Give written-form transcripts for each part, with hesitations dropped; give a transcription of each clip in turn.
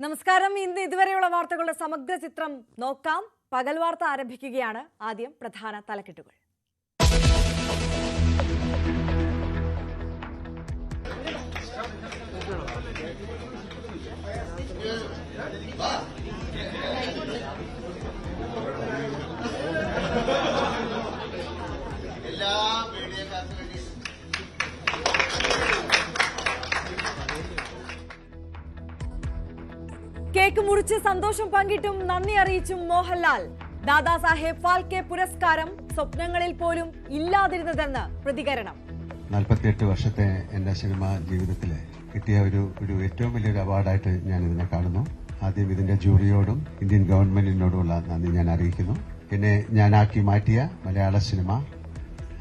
നമസ്കാരം. ഇന്ന് ഇതുവരെയുള്ള വാർത്തകളുടെ സമഗ്ര ചിത്രം നോക്കാം. പകൽ വാർത്ത ആരംഭിക്കുകയാണ്. ആദ്യം പ്രധാന തലക്കെട്ടുകൾ. കേക്ക് മുറിച്ച് സന്തോഷം പങ്കിട്ടും നന്ദി അറിയിച്ചും മോഹൻലാൽ. ദാദാസാഹേബ് ഫാൽക്കെ പുരസ്കാരം സ്വപ്നങ്ങളിൽ പോലും ഇല്ലാതിരുന്നതെന്ന് പ്രതികരണം. 48 വർഷത്തെ എന്റെ സിനിമാ ജീവിതത്തിൽ കിട്ടിയ ഒരു ഏറ്റവും വലിയൊരു അവാർഡായിട്ട് ഞാൻ ഇതിനെ കാണുന്നു. ആദ്യം ഇതിന്റെ ജൂറിയോടും ഇന്ത്യൻ ഗവൺമെന്റിനോടുമുള്ള നന്ദി ഞാൻ അറിയിക്കുന്നു. എന്നെ ഞാനാക്കി മാറ്റിയ മലയാള സിനിമ,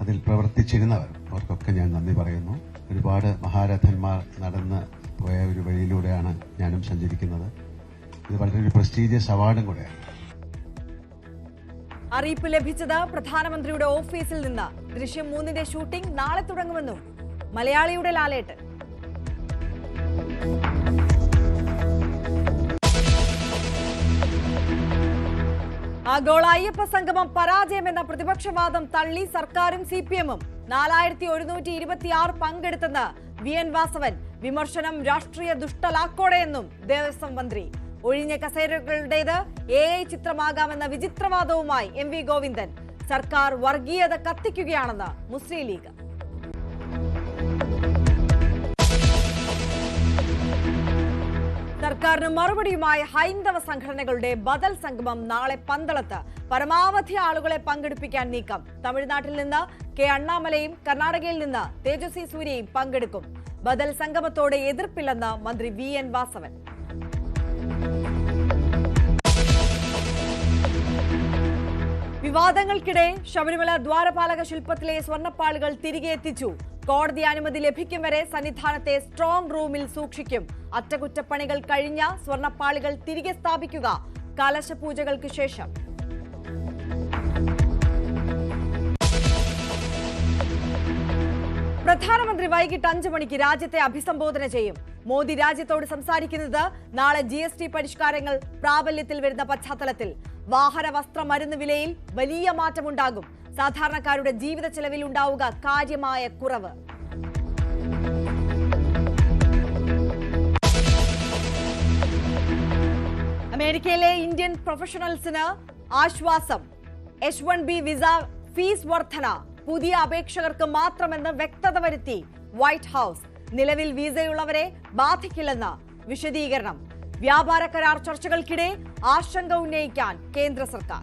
അതിൽ പ്രവർത്തിച്ചിരുന്നവർ, അവർക്കൊക്കെ ഞാൻ നന്ദി പറയുന്നു. ഒരുപാട് മഹാരഥന്മാർ നടന്ന് പോയ ഒരു വഴിയിലൂടെയാണ് ഞാനും സഞ്ചരിക്കുന്നത്. ഇത് വളരെ ഒരു പ്രസ്റ്റീജിയസ് അവാർഡും കൂടെയാണ്. അറിയിപ്പ് ലഭിച്ചത് പ്രധാനമന്ത്രിയുടെ ഓഫീസിൽ നിന്ന്. ദൃശ്യം 3ന്റെ ഷൂട്ടിംഗ് നാളെ തുടങ്ങുമെന്നും മലയാളിയുടെ ലാലേട്ടൻ. ആഗോള അയ്യപ്പ സംഗമം പരാജയമെന്ന പ്രതിപക്ഷവാദം തള്ളി സർക്കാരും സിപിഎമ്മും. 4126 പങ്കെടുത്തെന്ന് VN വാസവൻ. വിമർശനം രാഷ്ട്രീയ ദുഷ്ടലാക്കോടെയെന്നും ദേവസ്വം മന്ത്രി. ഒഴിഞ്ഞ കസേരകളുടേത് AI ചിത്രമാകാമെന്ന വിചിത്രവാദവുമായി MV ഗോവിന്ദൻ. സർക്കാർ വർഗീയത കത്തിക്കുകയാണെന്ന് മുസ്ലിം ലീഗ്. സർക്കാരിന് മറുപടിയുമായി ഹൈന്ദവ സംഘടനകളുടെ ബദൽ സംഗമം നാളെ പന്തളത്ത്. പരമാവധി ആളുകളെ പങ്കെടുപ്പിക്കാൻ നീക്കം. തമിഴ്നാട്ടിൽ നിന്ന് കെ അണ്ണാമലയും കർണാടകയിൽ നിന്ന് തേജസ്വി സൂര്യയും പങ്കെടുക്കും. ബദൽ സംഗമത്തോടെ എതിർപ്പില്ലെന്ന് മന്ത്രി VN വാസവൻ. വിവാദങ്ങൾക്കിടെ ശബരിമല ദ്വാരപാലക ശില്പത്തിലെ സ്വർണ്ണപ്പാളികൾ തിരികെ എത്തിച്ചു. കോടതി അനുമതി ലഭിക്കും വരെ സന്നിധാനത്തെ സ്ട്രോങ് റൂമിൽ സൂക്ഷിക്കും. അറ്റകുറ്റപ്പണികൾ കഴിഞ്ഞ സ്വർണ്ണപ്പാളികൾ തിരികെ സ്ഥാപിക്കുക കലശപൂജകൾക്ക് ശേഷം. പ്രധാനമന്ത്രി വൈകിട്ട് 5 മണിക്ക് രാജ്യത്തെ അഭിസംബോധന ചെയ്യും. മോദി രാജ്യത്തോട് സംസാരിക്കുന്നത് നാളെ GST പരിഷ്കാരങ്ങൾ പ്രാബല്യത്തിൽ വരുന്ന പശ്ചാത്തലത്തിൽ. വാഹന വസ്ത്ര മരുന്ന് വിലയിൽ വലിയ മാറ്റമുണ്ടാകും. സാധാരണക്കാരുടെ ജീവിത ചെലവിൽ ഉണ്ടാവുക കാര്യമായ കുറവ്. അമേരിക്കയിലെ ഇന്ത്യൻ പ്രൊഫഷണൽസിന് ആശ്വാസം. H1B വിസ ഫീസ് വർധന പുതിയ അപേക്ഷകർക്ക് മാത്രമെന്ന് വ്യക്തത വരുത്തി വൈറ്റ് ഹൌസ്. നിലവിൽ വിസയുള്ളവരെ ബാധിക്കില്ലെന്ന് വിശദീകരണം. വ്യാപാര കരാർ ചർച്ചകൾക്കിടെ ആശങ്ക ഉന്നയിക്കാൻ കേന്ദ്ര സർക്കാർ.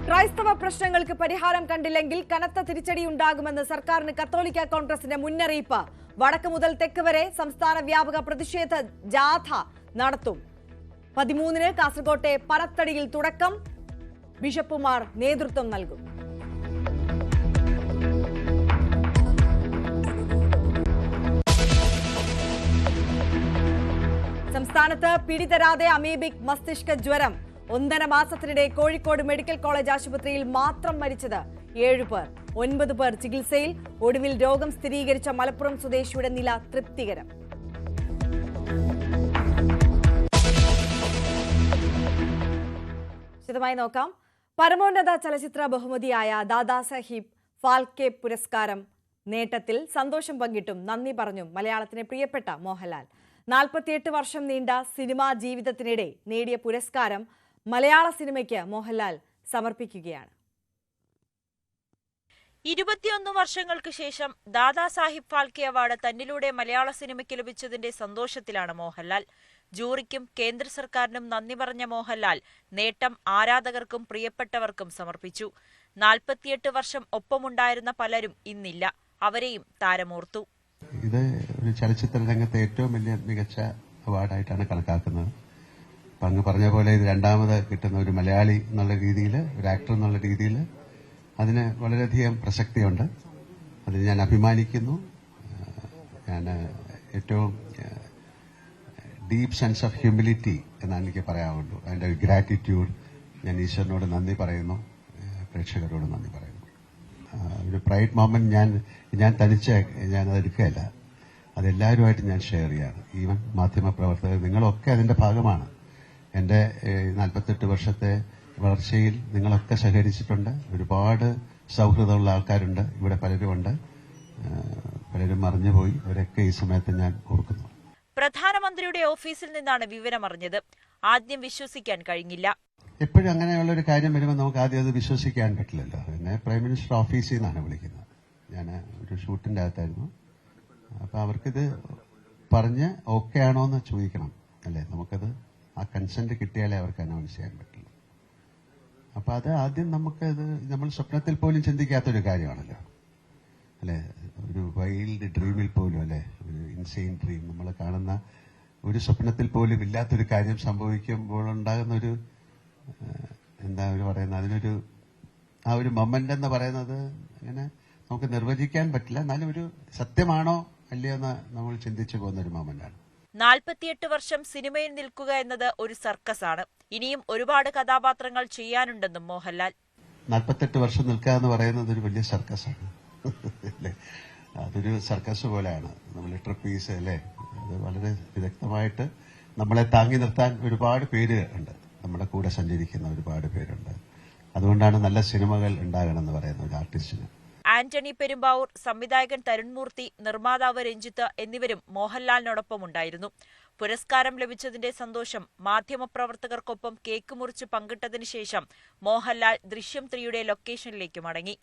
ക്രൈസ്തവ പ്രശ്നങ്ങൾക്ക് പരിഹാരം കണ്ടില്ലെങ്കിൽ കനത്ത തിരിച്ചടിയുണ്ടാകുമെന്ന് സർക്കാരിന് കത്തോലിക്ക കോൺഗ്രസിന്റെ മുന്നറിയിപ്പ്. വടക്ക് മുതൽ തെക്ക് വരെ സംസ്ഥാന വ്യാപക പ്രതിഷേധ ജാഥ നടത്തും. 13-ന് കാസർകോട്ടെ പനത്തടിയിൽ തുടക്കം. ബിഷപ്പുമാർ നേതൃത്വം നൽകും. സംസ്ഥാനത്ത് പിടിതരാതെ അമീബിക് മസ്തിഷ്ക ജ്വരം. 1.5 മാസത്തിനിടെ കോഴിക്കോട് മെഡിക്കൽ കോളേജ് ആശുപത്രിയിൽ മാത്രം മരിച്ചത് 7 പേർ. 9 പേർ ചികിത്സയിൽ. ഒടുവിൽ രോഗം സ്ഥിരീകരിച്ച മലപ്പുറം സ്വദേശിയുടെ നില തൃപ്തികരം. വിശദമായി നോക്കാം. പരമോന്നത ചലച്ചിത്ര ബഹുമതിയായ ദാദാസാഹിബ് ഫാൽക്കെ പുരസ്കാരം നേട്ടത്തിൽ സന്തോഷം പങ്കിട്ടും നന്ദി പറഞ്ഞും മലയാളത്തിന് പ്രിയപ്പെട്ട മോഹൻലാൽ. 48 വർഷം നീണ്ട സിനിമാ ജീവിതത്തിനിടെ നേടിയ പുരസ്കാരം മലയാള സിനിമയ്ക്ക് മോഹൻലാൽ സമർപ്പിക്കുകയാണ്. 21 വർഷങ്ങൾക്ക് ശേഷം ദാദാസാഹിബ് ഫാൽക്കെ അവാർഡ് തന്നിലൂടെ മലയാള സിനിമയ്ക്ക് ലഭിച്ചതിന്റെ സന്തോഷത്തിലാണ് മോഹൻലാൽ. ജൂറിക്കും കേന്ദ്ര സർക്കാരിനും നന്ദി പറഞ്ഞ മോഹൻലാൽ നേട്ടം ആരാധകർക്കും പ്രിയപ്പെട്ടവർക്കും സമർപ്പിച്ചു. 48 വർഷം ഒപ്പമുണ്ടായിരുന്ന പലരും ഇന്നില്ല. അവരെയും താരമോർത്തു. ഇത് ഒരു ചലച്ചിത്ര രംഗത്തെ ഏറ്റവും വലിയ മികച്ച അവാർഡായിട്ടാണ് കണക്കാക്കുന്നത്. അങ്ങ് പറഞ്ഞ പോലെ ഇത് രണ്ടാമത് കിട്ടുന്ന ഒരു മലയാളി എന്നുള്ള രീതിയിൽ, ഒരു ആക്ടർ എന്നുള്ള രീതിയിൽ അതിന് വളരെയധികം പ്രസക്തിയുണ്ട്. അതിന് ഞാൻ അഭിമാനിക്കുന്നു. ഞാൻ ഏറ്റവും ഡീപ് സെൻസ് ഓഫ് ഹ്യൂമിലിറ്റി എന്നാണ് എനിക്ക് പറയാവുള്ളൂ. അതിന്റെ ഗ്രാറ്റിറ്റ്യൂഡ്. ഞാൻ ഈശ്വരനോട് നന്ദി പറയുന്നു, പ്രേക്ഷകരോട് നന്ദി പറയുന്നു. ഒരു പ്രൈഡ് മൊമെന്റ് ഞാൻ തനിച്ച് ഞാനത് എടുക്കുകയല്ല, അതെല്ലാവരുമായിട്ട് ഞാൻ ഷെയർ ചെയ്യാണ്. ഈവൻ മാധ്യമപ്രവർത്തകർ നിങ്ങളൊക്കെ അതിന്റെ ഭാഗമാണ്. എന്റെ 48 വർഷത്തെ വളർച്ചയിൽ നിങ്ങളൊക്കെ സഹകരിച്ചിട്ടുണ്ട്. ഒരുപാട് സൗഹൃദമുള്ള ആൾക്കാരുണ്ട് ഇവിടെ, പലരുമുണ്ട്. പലരും മറിഞ്ഞുപോയി, അവരൊക്കെ ഈ സമയത്ത് ഞാൻ ഓർക്കുന്നു. പ്രധാനമന്ത്രിയുടെ ഓഫീസിൽ നിന്നാണ് വിവരമറിഞ്ഞത്. ആദ്യം വിശ്വസിക്കാൻ കഴിഞ്ഞില്ല. എപ്പോഴും അങ്ങനെയുള്ള ഒരു കാര്യം വരുമ്പോൾ നമുക്ക് ആദ്യം അത് വിശ്വസിക്കാൻ പറ്റില്ലല്ലോ. എന്നെ പ്രൈം മിനിസ്റ്റർ ഓഫീസിൽ നിന്നാണ് വിളിക്കുന്നത്. ഞാൻ ഒരു ഷൂട്ടിന്റെ അകത്തായിരുന്നു. അപ്പൊ അവർക്കിത് പറഞ്ഞ് ഓക്കെ ആണോ എന്ന് ചോദിക്കണം അല്ലേ. നമുക്കത് ആ കൺസെന്റ് കിട്ടിയാലേ അവർക്ക് അനൗൺസ് ചെയ്യാൻ പറ്റുള്ളൂ. അപ്പൊ അത് ആദ്യം നമുക്കത് നമ്മൾ സ്വപ്നത്തിൽ പോലും ചിന്തിക്കാത്തൊരു കാര്യമാണല്ലോ അല്ലെ. ഒരു വൈൽഡ് ഡ്രീമിൽ പോലും അല്ലെ, ഒരു ഇൻസെയിൻ ഡ്രീം, നമ്മൾ കാണുന്ന ഒരു സ്വപ്നത്തിൽ പോലും ഇല്ലാത്തൊരു കാര്യം സംഭവിക്കുമ്പോൾ ഉണ്ടാകുന്ന ഒരു എന്താ അവർ പറയുന്നത്, അതിനൊരു ആ ഒരു മൊമെന്റ് എന്ന് പറയുന്നത് അങ്ങനെ നമുക്ക് നിർവചിക്കാൻ പറ്റില്ല. എന്നാലും ഒരു സത്യമാണോ അല്ലയോ എന്ന് നമ്മൾ ചിന്തിച്ചു പോകുന്ന ഒരു മൊമെന്റാണ്. 48 വർഷം സിനിമയിൽ നിൽക്കുക എന്നത് ഒരു സർക്കസാണ്. ഇനിയും ഒരുപാട് കഥാപാത്രങ്ങൾ ചെയ്യാനുണ്ടെന്നും മോഹൻലാൽ. 48 വർഷം നിൽക്കുക എന്ന് പറയുന്നത് ഒരു വലിയ സർക്കസാണ് അല്ലേ. അതൊരു സർക്കസ് പോലെയാണ്. നമ്മൾ ട്രപ്പീസ് അല്ലേ, അത് വളരെ വിദഗ്ധമായിട്ട് നമ്മളെ താങ്ങി നിർത്താൻ ഒരുപാട് പേര് ഉണ്ട്, നമ്മുടെ കൂടെ സഞ്ചരിക്കുന്ന ഒരുപാട് പേരുണ്ട്. അതുകൊണ്ടാണ് നല്ല സിനിമകൾ ഉണ്ടാകണമെന്ന് പറയുന്നത് ഒരു ആർട്ടിസ്റ്റിന്. ആന്റണി പെരുമ്പാവൂർ, സംവിധായകൻ തരുൺമൂർത്തി, നിർമ്മാതാവ് രഞ്ജിത്ത് എന്നിവരും മോഹൻലാലിനോടൊപ്പം ഉണ്ടായിരുന്നു. പുരസ്കാരം ലഭിച്ചതിന്റെ സന്തോഷം മാധ്യമപ്രവർത്തകർക്കൊപ്പം കേക്ക് മുറിച്ച് പങ്കിട്ടതിനു ശേഷം മോഹൻലാൽ ദൃശ്യം 3യുടെ ലൊക്കേഷനിലേക്ക് മടങ്ങി.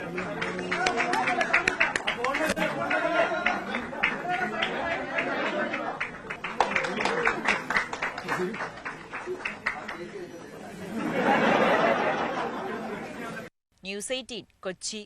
ന്യൂസ് 18 കൊച്ചി.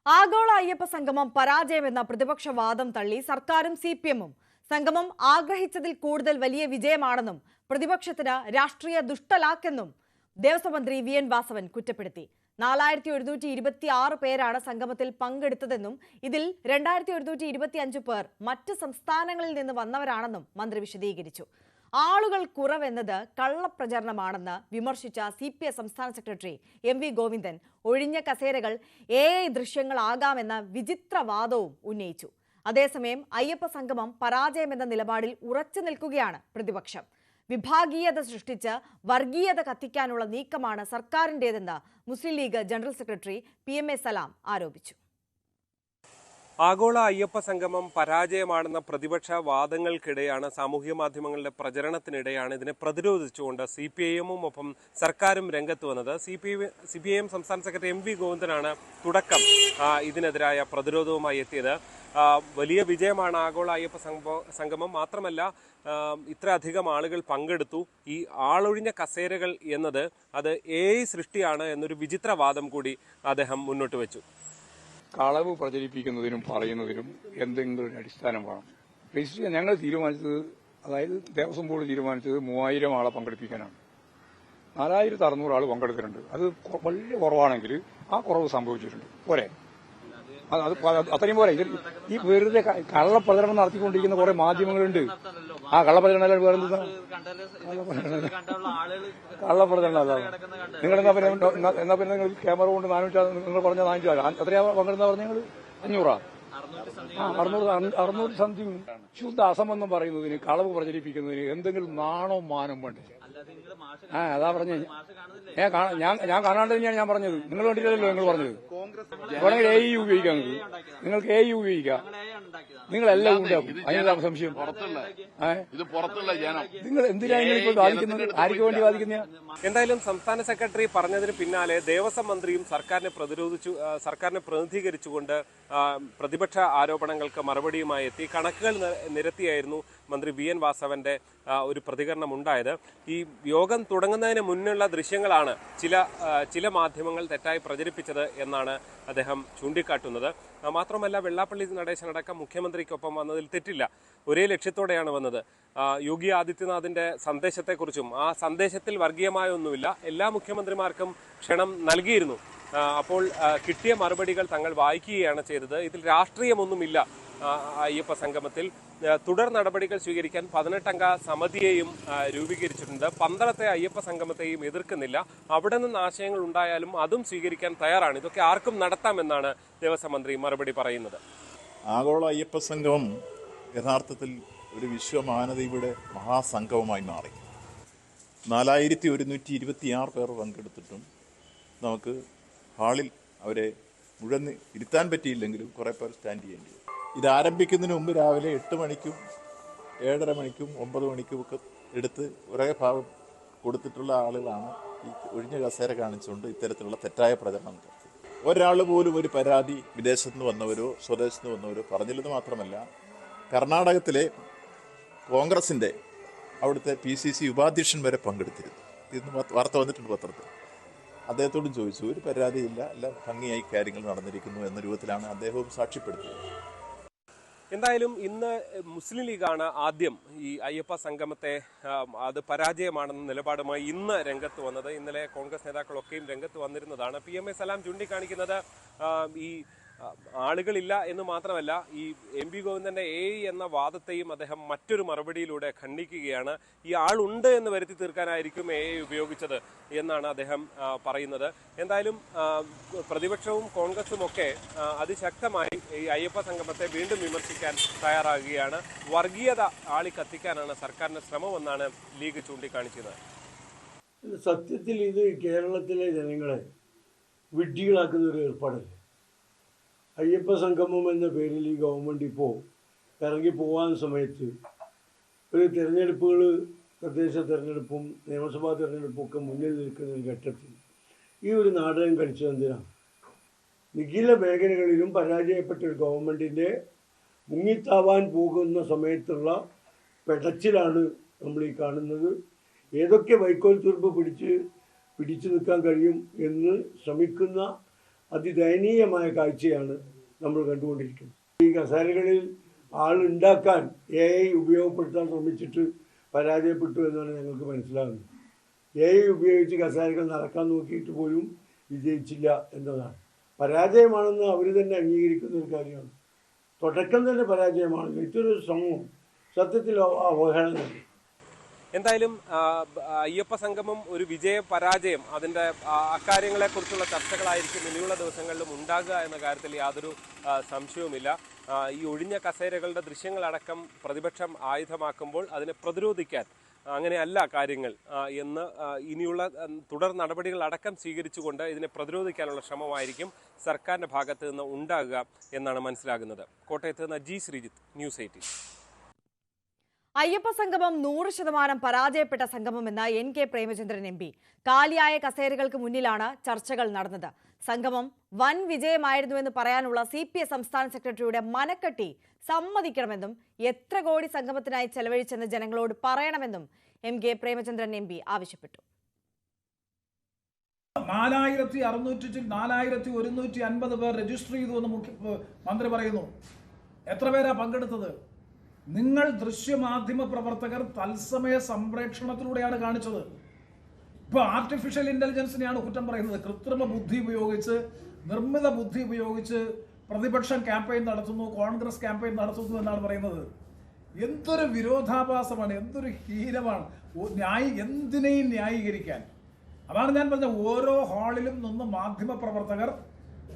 ആഗോള അയ്യപ്പ സംഗമം പരാജയമെന്ന പ്രതിപക്ഷ വാദം തള്ളി സർക്കാരും CPM-ഉം. സംഗമം ആഗ്രഹിച്ചതിൽ കൂടുതൽ വലിയ വിജയമാണെന്നും പ്രതിപക്ഷത്തിന് രാഷ്ട്രീയ ദുഷ്ടലാക്കെന്നും ദേവസ്വം മന്ത്രി VN വാസവൻ കുറ്റപ്പെടുത്തി. 4126 പേരാണ് സംഗമത്തിൽ പങ്കെടുത്തതെന്നും ഇതിൽ 2125 പേർ മറ്റ് സംസ്ഥാനങ്ങളിൽ നിന്ന് വന്നവരാണെന്നും മന്ത്രി വിശദീകരിച്ചു. ആളുകൾ കുറവെന്നത് കള്ളപ്രചരണമാണെന്ന് വിമർശിച്ച CPI സംസ്ഥാന സെക്രട്ടറി MV ഗോവിന്ദൻ ഒഴിഞ്ഞ കസേരകൾ AI ദൃശ്യങ്ങളാകാമെന്ന വിചിത്രവാദവും ഉന്നയിച്ചു. അതേസമയം അയ്യപ്പ സംഗമം പരാജയമെന്ന നിലപാടിൽ ഉറച്ചു നിൽക്കുകയാണ് പ്രതിപക്ഷം. വിഭാഗീയത സൃഷ്ടിച്ച് വർഗീയത കത്തിക്കാനുള്ള നീക്കമാണ് സർക്കാരിന്റേതെന്ന് മുസ്ലിം ലീഗ് ജനറൽ സെക്രട്ടറി PMA സലാം ആരോപിച്ചു. ആഗോള അയ്യപ്പ സംഗമം പരാജയമാണെന്ന പ്രതിപക്ഷ വാദങ്ങൾക്കിടെയാണ്, സാമൂഹ്യ മാധ്യമങ്ങളുടെ പ്രചരണത്തിനിടെയാണ് ഇതിനെ പ്രതിരോധിച്ചുകൊണ്ട് CPIM-ഉം ഒപ്പം സർക്കാരും രംഗത്ത് വന്നത്. CPIM സംസ്ഥാന സെക്രട്ടറി MV ഗോവിന്ദനാണ് തുടക്കം ഇതിനെതിരായ പ്രതിരോധവുമായി എത്തിയത്. വലിയ വിജയമാണ് ആഗോള അയ്യപ്പ സംഗമം. മാത്രമല്ല, ഇത്ര അധികം ആളുകൾ പങ്കെടുത്തു. ഈ ആളൊഴിഞ്ഞ കസേരകൾ എന്നത് അത് AI സൃഷ്ടിയാണ് എന്നൊരു വിചിത്രവാദം കൂടി അദ്ദേഹം മുന്നോട്ട് വെച്ചു. കളവ് പ്രചരിപ്പിക്കുന്നതിനും പറയുന്നതിനും എന്തെങ്കിലും ഒരു അടിസ്ഥാനം വേണം. രജിസ്റ്റർ ഞങ്ങൾ തീരുമാനിച്ചത്, അതായത് ദേവസ്വം ബോർഡ് തീരുമാനിച്ചത് 3000 ആളെ പങ്കെടുപ്പിക്കാനാണ്. 4600 ആൾ പങ്കെടുത്തിട്ടുണ്ട്. അത് വലിയ കുറവാണെങ്കിൽ ആ കുറവ് സംഭവിച്ചിട്ടുണ്ട്. പോരെ, അത് അത്രയും പോരെ. ഈ വെറുതെ കള്ളപ്രചരണം നടത്തിക്കൊണ്ടിരിക്കുന്ന കുറെ മാധ്യമങ്ങളുണ്ട്. ആ കള്ളപ്രചരണം അല്ല, വേറെ കള്ളപ്രചരണം അല്ലാതെ നിങ്ങളെന്നാ പിന്നെ നിങ്ങൾ ക്യാമറ കൊണ്ട് 400 നിങ്ങൾ പറഞ്ഞ 400 എത്രയാ പങ്കെടുന്ന പറഞ്ഞ നിങ്ങൾ 600 സംതിങ്. ശുദ്ധ അസംബന്ധം പറയുന്നതിന്, കളവ് പ്രചരിപ്പിക്കുന്നതിന് എന്തെങ്കിലും നാണോ മാനം വേണ്ടേ? അതാ പറഞ്ഞ ഞാൻ കാണാണ്ട് തന്നെയാണ് ഞാൻ പറഞ്ഞത്. നിങ്ങൾ കണ്ടില്ലല്ലോ നിങ്ങൾ പറഞ്ഞത്. വേണമെങ്കിൽ AI ഉപയോഗിക്കാം, നിങ്ങൾക്ക് AI ഉപയോഗിക്കാം, നിങ്ങളെല്ലാം ഉണ്ടാക്കും. അതിനുള്ള സംശയം നിങ്ങൾ എന്തിനാണ് ഇപ്പോൾ ബാധിക്കുന്നത്? ആർക്ക് വേണ്ടി ബാധിക്കുന്ന? എന്തായാലും സംസ്ഥാന സെക്രട്ടറി പറഞ്ഞതിന് പിന്നാലെ ദേവസ്വം മന്ത്രിയും സർക്കാരിനെ പ്രതിനിധീകരിച്ചുകൊണ്ട് പ്രതിപക്ഷ ആരോപണങ്ങൾക്ക് മറുപടിയുമായി എത്തി. കണക്കുകൾ നിരത്തിയായിരുന്നു മന്ത്രി VN വാസവന്റെ ഒരു പ്രതികരണം ഉണ്ടായത്. ഈ യോഗം തുടങ്ങുന്നതിന് മുന്നുള്ള ദൃശ്യങ്ങളാണ് ചില മാധ്യമങ്ങൾ തെറ്റായി പ്രചരിപ്പിച്ചത് എന്നാണ് അദ്ദേഹം ചൂണ്ടിക്കാട്ടുന്നത്. മാത്രമല്ല, വെള്ളാപ്പള്ളി നടേശനടക്കം മുഖ്യമന്ത്രിക്കൊപ്പം വന്നതിൽ തെറ്റില്ല. ഒരേ ലക്ഷ്യത്തോടെയാണ് വന്നത്. യോഗി ആദിത്യനാഥിന്റെ സന്ദേശത്തെക്കുറിച്ചും ആ സന്ദേശത്തിൽ വർഗീയമായ ഒന്നുമില്ല. എല്ലാ മുഖ്യമന്ത്രിമാർക്കും ക്ഷണം നൽകിയിരുന്നു. അപ്പോൾ കിട്ടിയ മറുപടികൾ തങ്ങൾ വായിക്കുകയാണ് ചെയ്തത്. ഇതിൽ രാഷ്ട്രീയമൊന്നുമില്ല അയ്യപ്പ സംഗമത്തിൽ തുടർ നടപടികൾ സ്വീകരിക്കാൻ 18-അംഗ സമിതിയെയും രൂപീകരിച്ചിട്ടുണ്ട്. പന്തളത്തെ അയ്യപ്പ സംഗമത്തെയും എതിർക്കുന്നില്ല. അവിടെ നിന്ന് ആശയങ്ങൾ ഉണ്ടായാലും അതും സ്വീകരിക്കാൻ തയ്യാറാണ്. ഇതൊക്കെ ആർക്കും നടത്താമെന്നാണ് ദേവസ്വം മന്ത്രി മറുപടി പറയുന്നത്. ആഗോള അയ്യപ്പ സംഗമം യഥാർത്ഥത്തിൽ ഒരു വിശ്വമാനവയുടെ മഹാസംഗമമായി മാറി. 4126 പേർ പങ്കെടുത്തിട്ടും നമുക്ക് ഹാളിൽ അവരെ മുഴുവൻ ഇരുത്താൻ പറ്റിയില്ലെങ്കിലും കുറേ പേർ സ്റ്റാൻഡ് ചെയ്യേണ്ടി വരും. ഇത് ആരംഭിക്കുന്നതിന് മുമ്പ് രാവിലെ 8 മണിക്കും 7:30 മണിക്കും 9 മണിക്കും ഒക്കെ എടുത്ത് ഒരേ ഭാഗം കൊടുത്തിട്ടുള്ള ആളുകളാണ് ഈ ഒഴിഞ്ഞ കസേര കാണിച്ചുകൊണ്ട് ഇത്തരത്തിലുള്ള തെറ്റായ പ്രചരണം നടത്തി. ഒരാൾ പോലും ഒരു പരാതി വിദേശത്ത് നിന്ന് വന്നവരോ സ്വദേശത്ത് നിന്ന് വന്നവരോ പറഞ്ഞില്ലെന്ന് മാത്രമല്ല, കർണാടകത്തിലെ കോൺഗ്രസിൻ്റെ അവിടുത്തെ PCC ഉപാധ്യക്ഷൻ വരെ പങ്കെടുത്തിരുന്നു. ഇന്ന് വാർത്ത വന്നിട്ടുണ്ട് പത്രത്തിൽ. അദ്ദേഹത്തോടും ചോദിച്ചു, ഒരു പരാതിയില്ല, എല്ലാം ഭംഗിയായി കാര്യങ്ങൾ നടന്നിരിക്കുന്നു എന്ന രൂപത്തിലാണ് അദ്ദേഹവും സാക്ഷ്യപ്പെടുത്തിയത്. എന്തായാലും ഇന്ന് മുസ്ലിം ലീഗാണ് ആദ്യം ഈ അയ്യപ്പ സംഗമത്തെ അത് പരാജയമാണെന്ന നിലപാടുമായി ഇന്ന് രംഗത്ത് വന്നത്. ഇന്നലെ കോൺഗ്രസ് നേതാക്കളൊക്കെയും രംഗത്ത് വന്നിരുന്നതാണ്. PMA സലാം ചൂണ്ടിക്കാണിക്കുന്നത് ഈ ആളുകളില്ല എന്ന് മാത്രമല്ല, ഈ MP ഗോവിന്ദന്റെ എന്ന വാദത്തെയും അദ്ദേഹം മറ്റൊരു മറുപടിയിലൂടെ ഖണ്ഡിക്കുകയാണ്. ഈ ആളുണ്ട് എന്ന് വരുത്തി തീർക്കാനായിരിക്കും ഉപയോഗിച്ചത് എന്നാണ് അദ്ദേഹം പറയുന്നത്. എന്തായാലും പ്രതിപക്ഷവും കോൺഗ്രസും ഒക്കെ അതിശക്തമായി ഈ അയ്യപ്പ സംഗമത്തെ വീണ്ടും വിമർശിക്കാൻ തയ്യാറാകുകയാണ്. വർഗീയത ആളിക്കത്തിക്കാനാണ് സർക്കാരിന്റെ ശ്രമമെന്നാണ് ലീഗ് ചൂണ്ടിക്കാണിച്ചത്. സത്യത്തിൽ ഇത് കേരളത്തിലെ ജനങ്ങളെ വിഡ്ഢികളാക്കുന്ന ഒരു ഏർപ്പാടല്ലേ. അയ്യപ്പ സംഗമം എന്ന പേരിൽ ഈ ഗവൺമെൻറ് ഇപ്പോൾ ഇറങ്ങി പോകാൻ സമയത്ത് ഒരു തിരഞ്ഞെടുപ്പുകൾ, തദ്ദേശ തിരഞ്ഞെടുപ്പും നിയമസഭാ തിരഞ്ഞെടുപ്പും ഒക്കെ മുന്നിൽ നിൽക്കുന്ന ഒരു ഘട്ടത്തിൽ ഈ ഒരു നാടകം കളിച്ചത് എന്തിനാണ്? നിഖില മേഖലകളിലും പരാജയപ്പെട്ട ഒരു ഗവൺമെൻറ്റിൻ്റെ മുങ്ങിത്താവാൻ പോകുന്ന സമയത്തുള്ള പെടച്ചിലാണ് നമ്മൾ ഈ കാണുന്നത്. ഏതൊക്കെ വൈക്കോൽ തുരുമ്പ് പിടിച്ചു നിൽക്കാൻ കഴിയും എന്ന് ശ്രമിക്കുന്ന അതിദയനീയമായ കാഴ്ചയാണ് നമ്മൾ കണ്ടുകൊണ്ടിരിക്കുന്നത്. ഈ കസേരകളിൽ ആളുണ്ടാക്കാൻ AI ഉപയോഗപ്പെടുത്താൻ ശ്രമിച്ചിട്ട് പരാജയപ്പെട്ടു എന്നാണ് ഞങ്ങൾക്ക് മനസ്സിലാകുന്നത്. AI ഉപയോഗിച്ച് കസേരകൾ നടക്കാൻ നോക്കിയിട്ട് പോലും വിജയിച്ചില്ല എന്നതാണ്. പരാജയമാണെന്ന് അവർ തന്നെ അംഗീകരിക്കുന്ന ഒരു കാര്യമാണ്. തുടക്കം തന്നെ പരാജയമാണല്ലോ. ഇതൊരു സമൂഹം സത്യത്തിൽ അവഹേളനമാണ്. എന്തായാലും അയ്യപ്പ സംഗമം ഒരു വിജയ പരാജയം, അതിൻ്റെ അക്കാര്യങ്ങളെക്കുറിച്ചുള്ള ചർച്ചകളായിരിക്കും ഇനിയുള്ള ദിവസങ്ങളിലും ഉണ്ടാകുക എന്ന കാര്യത്തിൽ യാതൊരു സംശയവുമില്ല. ഈ ഒഴിഞ്ഞ കസേരകളുടെ ദൃശ്യങ്ങളടക്കം പ്രതിപക്ഷം ആയുധമാക്കുമ്പോൾ അതിനെ പ്രതിരോധിക്കാൻ അങ്ങനെയല്ല കാര്യങ്ങൾ എന്ന് ഇനിയുള്ള തുടർ നടപടികൾ അടക്കം സ്വീകരിച്ചുകൊണ്ട് ഇതിനെ പ്രതിരോധിക്കാനുള്ള ശ്രമമായിരിക്കും സർക്കാരിൻ്റെ ഭാഗത്ത് നിന്ന് ഉണ്ടാകുക എന്നാണ് മനസ്സിലാകുന്നത്. കോട്ടയത്ത് നിന്ന് G. ശ്രീജിത്ത്, News 18. അയ്യപ്പ സംഗമം 100% പരാജയപ്പെട്ട സംഗമമെന്ന് NK പ്രേമചന്ദ്രൻ MP. കാലിയായ കസേരകൾക്ക് മുന്നിലാണ് ചർച്ചകൾ നടന്നത്. സംഗമം വൻ വിജയമായിരുന്നുവെന്ന് പറയാനുള്ള CPI സംസ്ഥാന സെക്രട്ടറിയുടെ മനക്കെട്ടി സമ്മതിക്കണമെന്നും എത്ര കോടി സംഗമത്തിനായി ചെലവഴിച്ചെന്ന് ജനങ്ങളോട് പറയണമെന്നും MK പ്രേമചന്ദ്രൻ MP ആവശ്യപ്പെട്ടു. 4650 പേർ രജിസ്റ്റർ ചെയ്തു എന്ന് മന്ത്രി പറയുന്നു. എത്ര പേരാ പങ്കെടുത്തത്? നിങ്ങൾ ദൃശ്യമാധ്യമ പ്രവർത്തകർ തത്സമയ സംപ്രേക്ഷണത്തിലൂടെയാണ് കാണിച്ചത്. ഇപ്പോൾ ആർട്ടിഫിഷ്യൽ ഇന്റലിജൻസിനെയാണ് കുറ്റം പറയുന്നത്. കൃത്രിമ ബുദ്ധി ഉപയോഗിച്ച്, നിർമ്മിത ബുദ്ധി ഉപയോഗിച്ച് പ്രതിപക്ഷം ക്യാമ്പയിൻ നടത്തുന്നു, കോൺഗ്രസ് ക്യാമ്പയിൻ നടത്തുന്നു എന്നാണ് പറയുന്നത്. എന്തൊരു വിരോധാഭാസമാണ്, എന്തൊരു ഹീനമാണ്. എന്തിനേയും ന്യായീകരിക്കാൻ. അതാണ് ഞാൻ പറഞ്ഞത്. ഓരോ ഹാളിലും നിന്ന്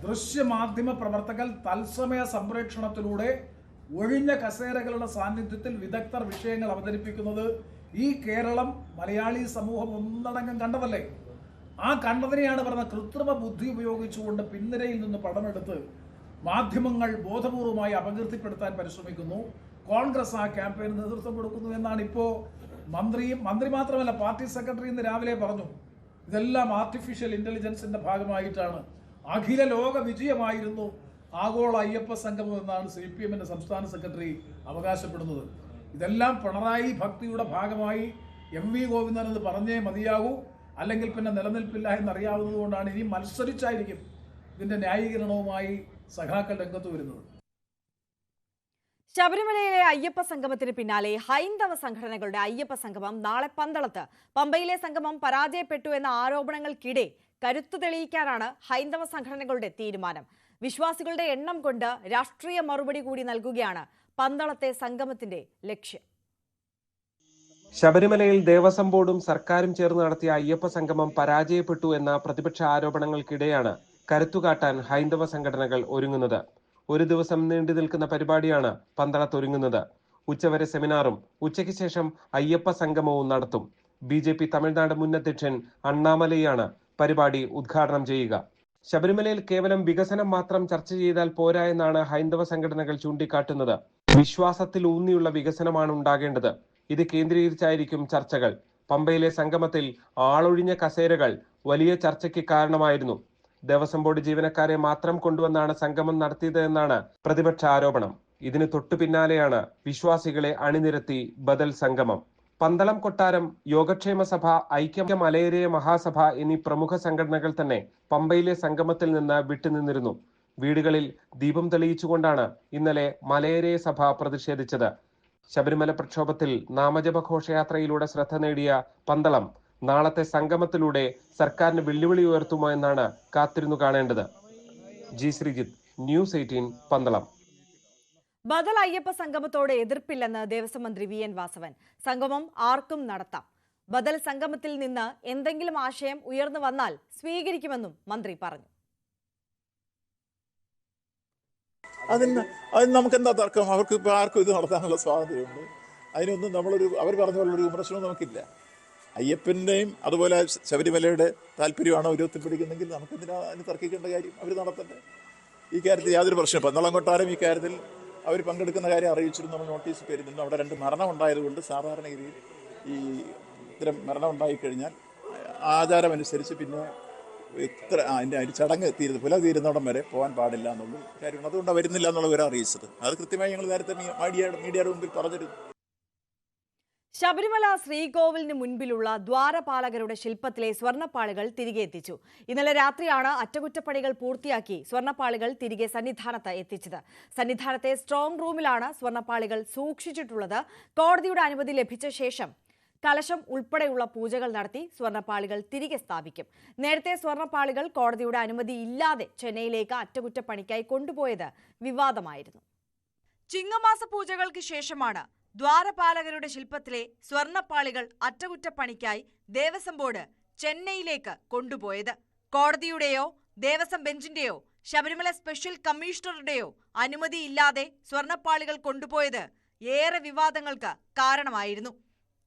ദൃശ്യമാധ്യമ പ്രവർത്തകർ തത്സമയ സംപ്രേക്ഷണത്തിലൂടെ ഒഴിഞ്ഞ കസേരകളുടെ സാന്നിധ്യത്തിൽ വിദഗ്ധർ വിഷയങ്ങൾ അവതരിപ്പിക്കുന്നത് ഈ കേരളം, മലയാളി സമൂഹം ഒന്നടങ്കം കണ്ടതല്ലേ. ആ കണ്ടതിനെയാണ് പറഞ്ഞത്. കൃത്രിമ ബുദ്ധി ഉപയോഗിച്ചുകൊണ്ട് പിൻനിരയിൽ നിന്ന് പടമെടുത്ത് മാധ്യമങ്ങൾ ബോധപൂർവമായി അപകീർത്തിപ്പെടുത്താൻ പരിശ്രമിക്കുന്നു. കോൺഗ്രസ് ആ ക്യാമ്പയിന് നേതൃത്വം കൊടുക്കുന്നു എന്നാണ് ഇപ്പോൾ മന്ത്രി മാത്രമല്ല പാർട്ടി സെക്രട്ടറി ഇന്ന് രാവിലെ പറഞ്ഞു. ഇതെല്ലാം ആർട്ടിഫിഷ്യൽ ഇന്റലിജൻസിന്റെ ഭാഗമായിട്ടാണ്. അഖില ലോക വിജയമായിരുന്നു ആഗോള അയ്യപ്പ സംഗമം എന്നാണ് CPMന്റെ സംസ്ഥാന സെക്രട്ടറി അവകാശപ്പെടുന്നത്. ഇതെല്ലാം പിണറായി ഭക്തിയുടെ ഭാഗമായി MV ഗോവിന്ദൻ എന്ന് പറഞ്ഞേ മതിയാകൂ, അല്ലെങ്കിൽ പിന്നെ നിലനിൽപ്പില്ല എന്നറിയാവുന്നത് കൊണ്ടാണ് ഇനി മത്സരിച്ചായിരിക്കും ഇതിന്റെ ന്യായീകരണവുമായി സഖാക്കൾ രംഗത്ത് വരുന്നത്. ശബരിമലയിലെ അയ്യപ്പ സംഗമത്തിന് പിന്നാലെ ഹൈന്ദവ സംഘടനകളുടെ അയ്യപ്പ സംഗമം നാളെ പന്തളത്ത്. പമ്പയിലെ സംഗമം പരാജയപ്പെട്ടു എന്ന ആരോപണങ്ങൾക്കിടെ കരുത്തു തെളിയിക്കാനാണ് ഹൈന്ദവ സംഘടനകളുടെ തീരുമാനം. വിശ്വാസികളുടെ എണ്ണം കൊണ്ട് രാഷ്ട്രീയ മറുപടി കൂടി നൽകുകയാണ് പന്തളത്തെ സംഗമത്തിന്റെ ലക്ഷ്യം. ശബരിമലയിൽ ദേവസ്വം ബോർഡും സർക്കാരും ചേർന്ന് നടത്തിയ അയ്യപ്പ സംഗമം പരാജയപ്പെട്ടു എന്ന പ്രതിപക്ഷ ആരോപണങ്ങൾക്കിടെയാണ് കരുത്തുകാട്ടാൻ ഹൈന്ദവ സംഘടനകൾ ഒരുങ്ങുന്നത്. ഒരു ദിവസം നീണ്ടു നിൽക്കുന്ന പരിപാടിയാണ് പന്തളത്തൊരുങ്ങുന്നത്. ഉച്ചവരെ സെമിനാറും ഉച്ചയ്ക്ക് ശേഷം അയ്യപ്പ സംഗമവും നടത്തും. BJP തമിഴ്നാട് മുൻ അധ്യക്ഷൻ അണ്ണാമലയാണ് പരിപാടി ഉദ്ഘാടനം ചെയ്യുക. ശബരിമലയിൽ കേവലം വികസനം മാത്രം ചർച്ച ചെയ്താൽ പോരാ എന്നാണ് ഹൈന്ദവ സംഘടനകൾ ചൂണ്ടിക്കാട്ടുന്നത്. വിശ്വാസത്തിൽ ഊന്നിയുള്ള വികസനമാണ് ഉണ്ടാകേണ്ടത്. ഇത് കേന്ദ്രീകരിച്ചായിരിക്കും ചർച്ചകൾ. പമ്പയിലെ സംഗമത്തിൽ ആളൊഴിഞ്ഞ കസേരകൾ വലിയ ചർച്ചയ്ക്ക് കാരണമായിരുന്നു. ദേവസ്വം ബോർഡ് ജീവനക്കാരെ മാത്രം കൊണ്ടുവന്നാണ് സംഗമം നടത്തിയത് എന്നാണ് പ്രതിപക്ഷ ആരോപണം. ഇതിന് തൊട്ടു പിന്നാലെയാണ് വിശ്വാസികളെ അണിനിരത്തി ബദൽ സംഗമം. പന്തളം കൊട്ടാരം, യോഗക്ഷേമ സഭ, ഐക്യ മലയരയ മഹാസഭ എന്നീ പ്രമുഖ സംഘടനകൾ തന്നെ പമ്പയിലെ സംഗമത്തിൽ നിന്ന് വിട്ടുനിന്നിരുന്നു. വീടുകളിൽ ദീപം തെളിയിച്ചുകൊണ്ടാണ് ഇന്നലെ മലയരയ സഭ പ്രതിഷേധിച്ചത്. ശബരിമല പ്രക്ഷോഭത്തിൽ നാമജപ ഘോഷയാത്രയിലൂടെ ശ്രദ്ധ നേടിയ പന്തളം നാളത്തെ സംഗമത്തിലൂടെ സർക്കാരിന് വെല്ലുവിളി ഉയർത്തുമോ എന്നാണ് കാത്തിരുന്നു കാണേണ്ടത്. G Sreejith, news 18, Pandalam. ബദൽ അയ്യപ്പ സംഗമത്തോട് എതിർപ്പില്ലെന്ന് ദേവസ്വം മന്ത്രി VN വാസവൻ. സംഗമം ആർക്കും നടത്താം. ബദൽ സംഗമത്തിൽ നിന്ന് എന്തെങ്കിലും ആശയം ഉയർന്നു വന്നാൽ സ്വീകരിക്കുമെന്നും മന്ത്രി പറഞ്ഞു. അതിന് നമുക്ക് എന്താ തർക്കം? അവർക്ക് ഇപ്പോൾ ആർക്കും ഇത് നടത്താനുള്ള സ്വാതന്ത്ര്യമുണ്ട്. അതിനൊന്നും അവർ പറഞ്ഞ പോലുള്ളൊരു വിമർശനവും നമുക്കില്ല. അയ്യപ്പൻ്റെയും അതുപോലെ ശബരിമലയുടെ താല്പര്യമാണോ ഉയർത്തിപ്പിടിക്കുന്നെങ്കിൽ നമുക്കെന്തിനാ അതിന് തർക്കിക്കേണ്ട കാര്യം? അവർ നടത്തട്ടെ. ഈ കാര്യത്തിൽ യാതൊരു പ്രശ്നവും. പന്തളം കൊട്ടാരം ഈ കാര്യത്തിൽ അവർ പങ്കെടുക്കുന്ന കാര്യം അറിയിച്ചിരുന്നു. നമ്മൾ നോട്ടീസ് പേരുന്നു. അവിടെ 2 മരണം ഉണ്ടായതുകൊണ്ട് സാധാരണഗതിയിൽ ഈ ഇത്തരം മരണം ഉണ്ടായിക്കഴിഞ്ഞാൽ ആചാരമനുസരിച്ച് പിന്നെ അതിൻ്റെ ചടങ്ങ് പുല തീരുന്നോടം വരെ പോകാൻ പാടില്ല എന്നുള്ള കാര്യമാണ്. അതുകൊണ്ട് വരുന്നില്ല എന്നുള്ള വിവരം അറിയിച്ചത്. അത് കൃത്യമായി ഞങ്ങൾ നേരത്തെ മീഡിയയുടെ മുമ്പിൽ പറഞ്ഞിരുന്നു. ശബരിമല ശ്രീകോവിലിന് മുൻപിലുള്ള ദ്വാരപാലകരുടെ ശില്പത്തിലെ സ്വർണ്ണപ്പാളികൾ തിരികെ എത്തിച്ചു. ഇന്നലെ രാത്രിയാണ് അറ്റകുറ്റപ്പണികൾ പൂർത്തിയാക്കി സ്വർണ്ണപ്പാളികൾ തിരികെ സന്നിധാനത്ത് എത്തിച്ചത്. സന്നിധാനത്തെ സ്ട്രോങ് റൂമിലാണ് സ്വർണ്ണപ്പാളികൾ സൂക്ഷിച്ചിട്ടുള്ളത്. കോടതിയുടെ അനുമതി ലഭിച്ച ശേഷം കലശം ഉൾപ്പെടെയുള്ള പൂജകൾ നടത്തി സ്വർണ്ണപ്പാളികൾ തിരികെ സ്ഥാപിക്കും. നേരത്തെ സ്വർണ്ണപ്പാളികൾ കോടതിയുടെ അനുമതി ഇല്ലാതെ ചെന്നൈയിലേക്ക് അറ്റകുറ്റപ്പണിക്കായി കൊണ്ടുപോയത് വിവാദമായിരുന്നു. ചിങ്ങമാസ പൂജകൾക്ക് ശേഷമാണ് ദ്വാരപാലകരുടെ ശില്പത്തിലെ സ്വർണ്ണപ്പാളികൾ അറ്റകുറ്റപ്പണിക്കായി ദേവസ്വം ബോർഡ് ചെന്നൈയിലേക്ക് കൊണ്ടുപോയത്. കോടതിയുടെയോ ദേവസ്വം ബെഞ്ചിന്റെയോ ശബരിമല സ്പെഷ്യൽ കമ്മീഷണറുടെയോ അനുമതിയില്ലാതെ സ്വർണ്ണപ്പാളികൾ കൊണ്ടുപോയത് ഏറെ വിവാദങ്ങൾക്ക് കാരണമായിരുന്നു.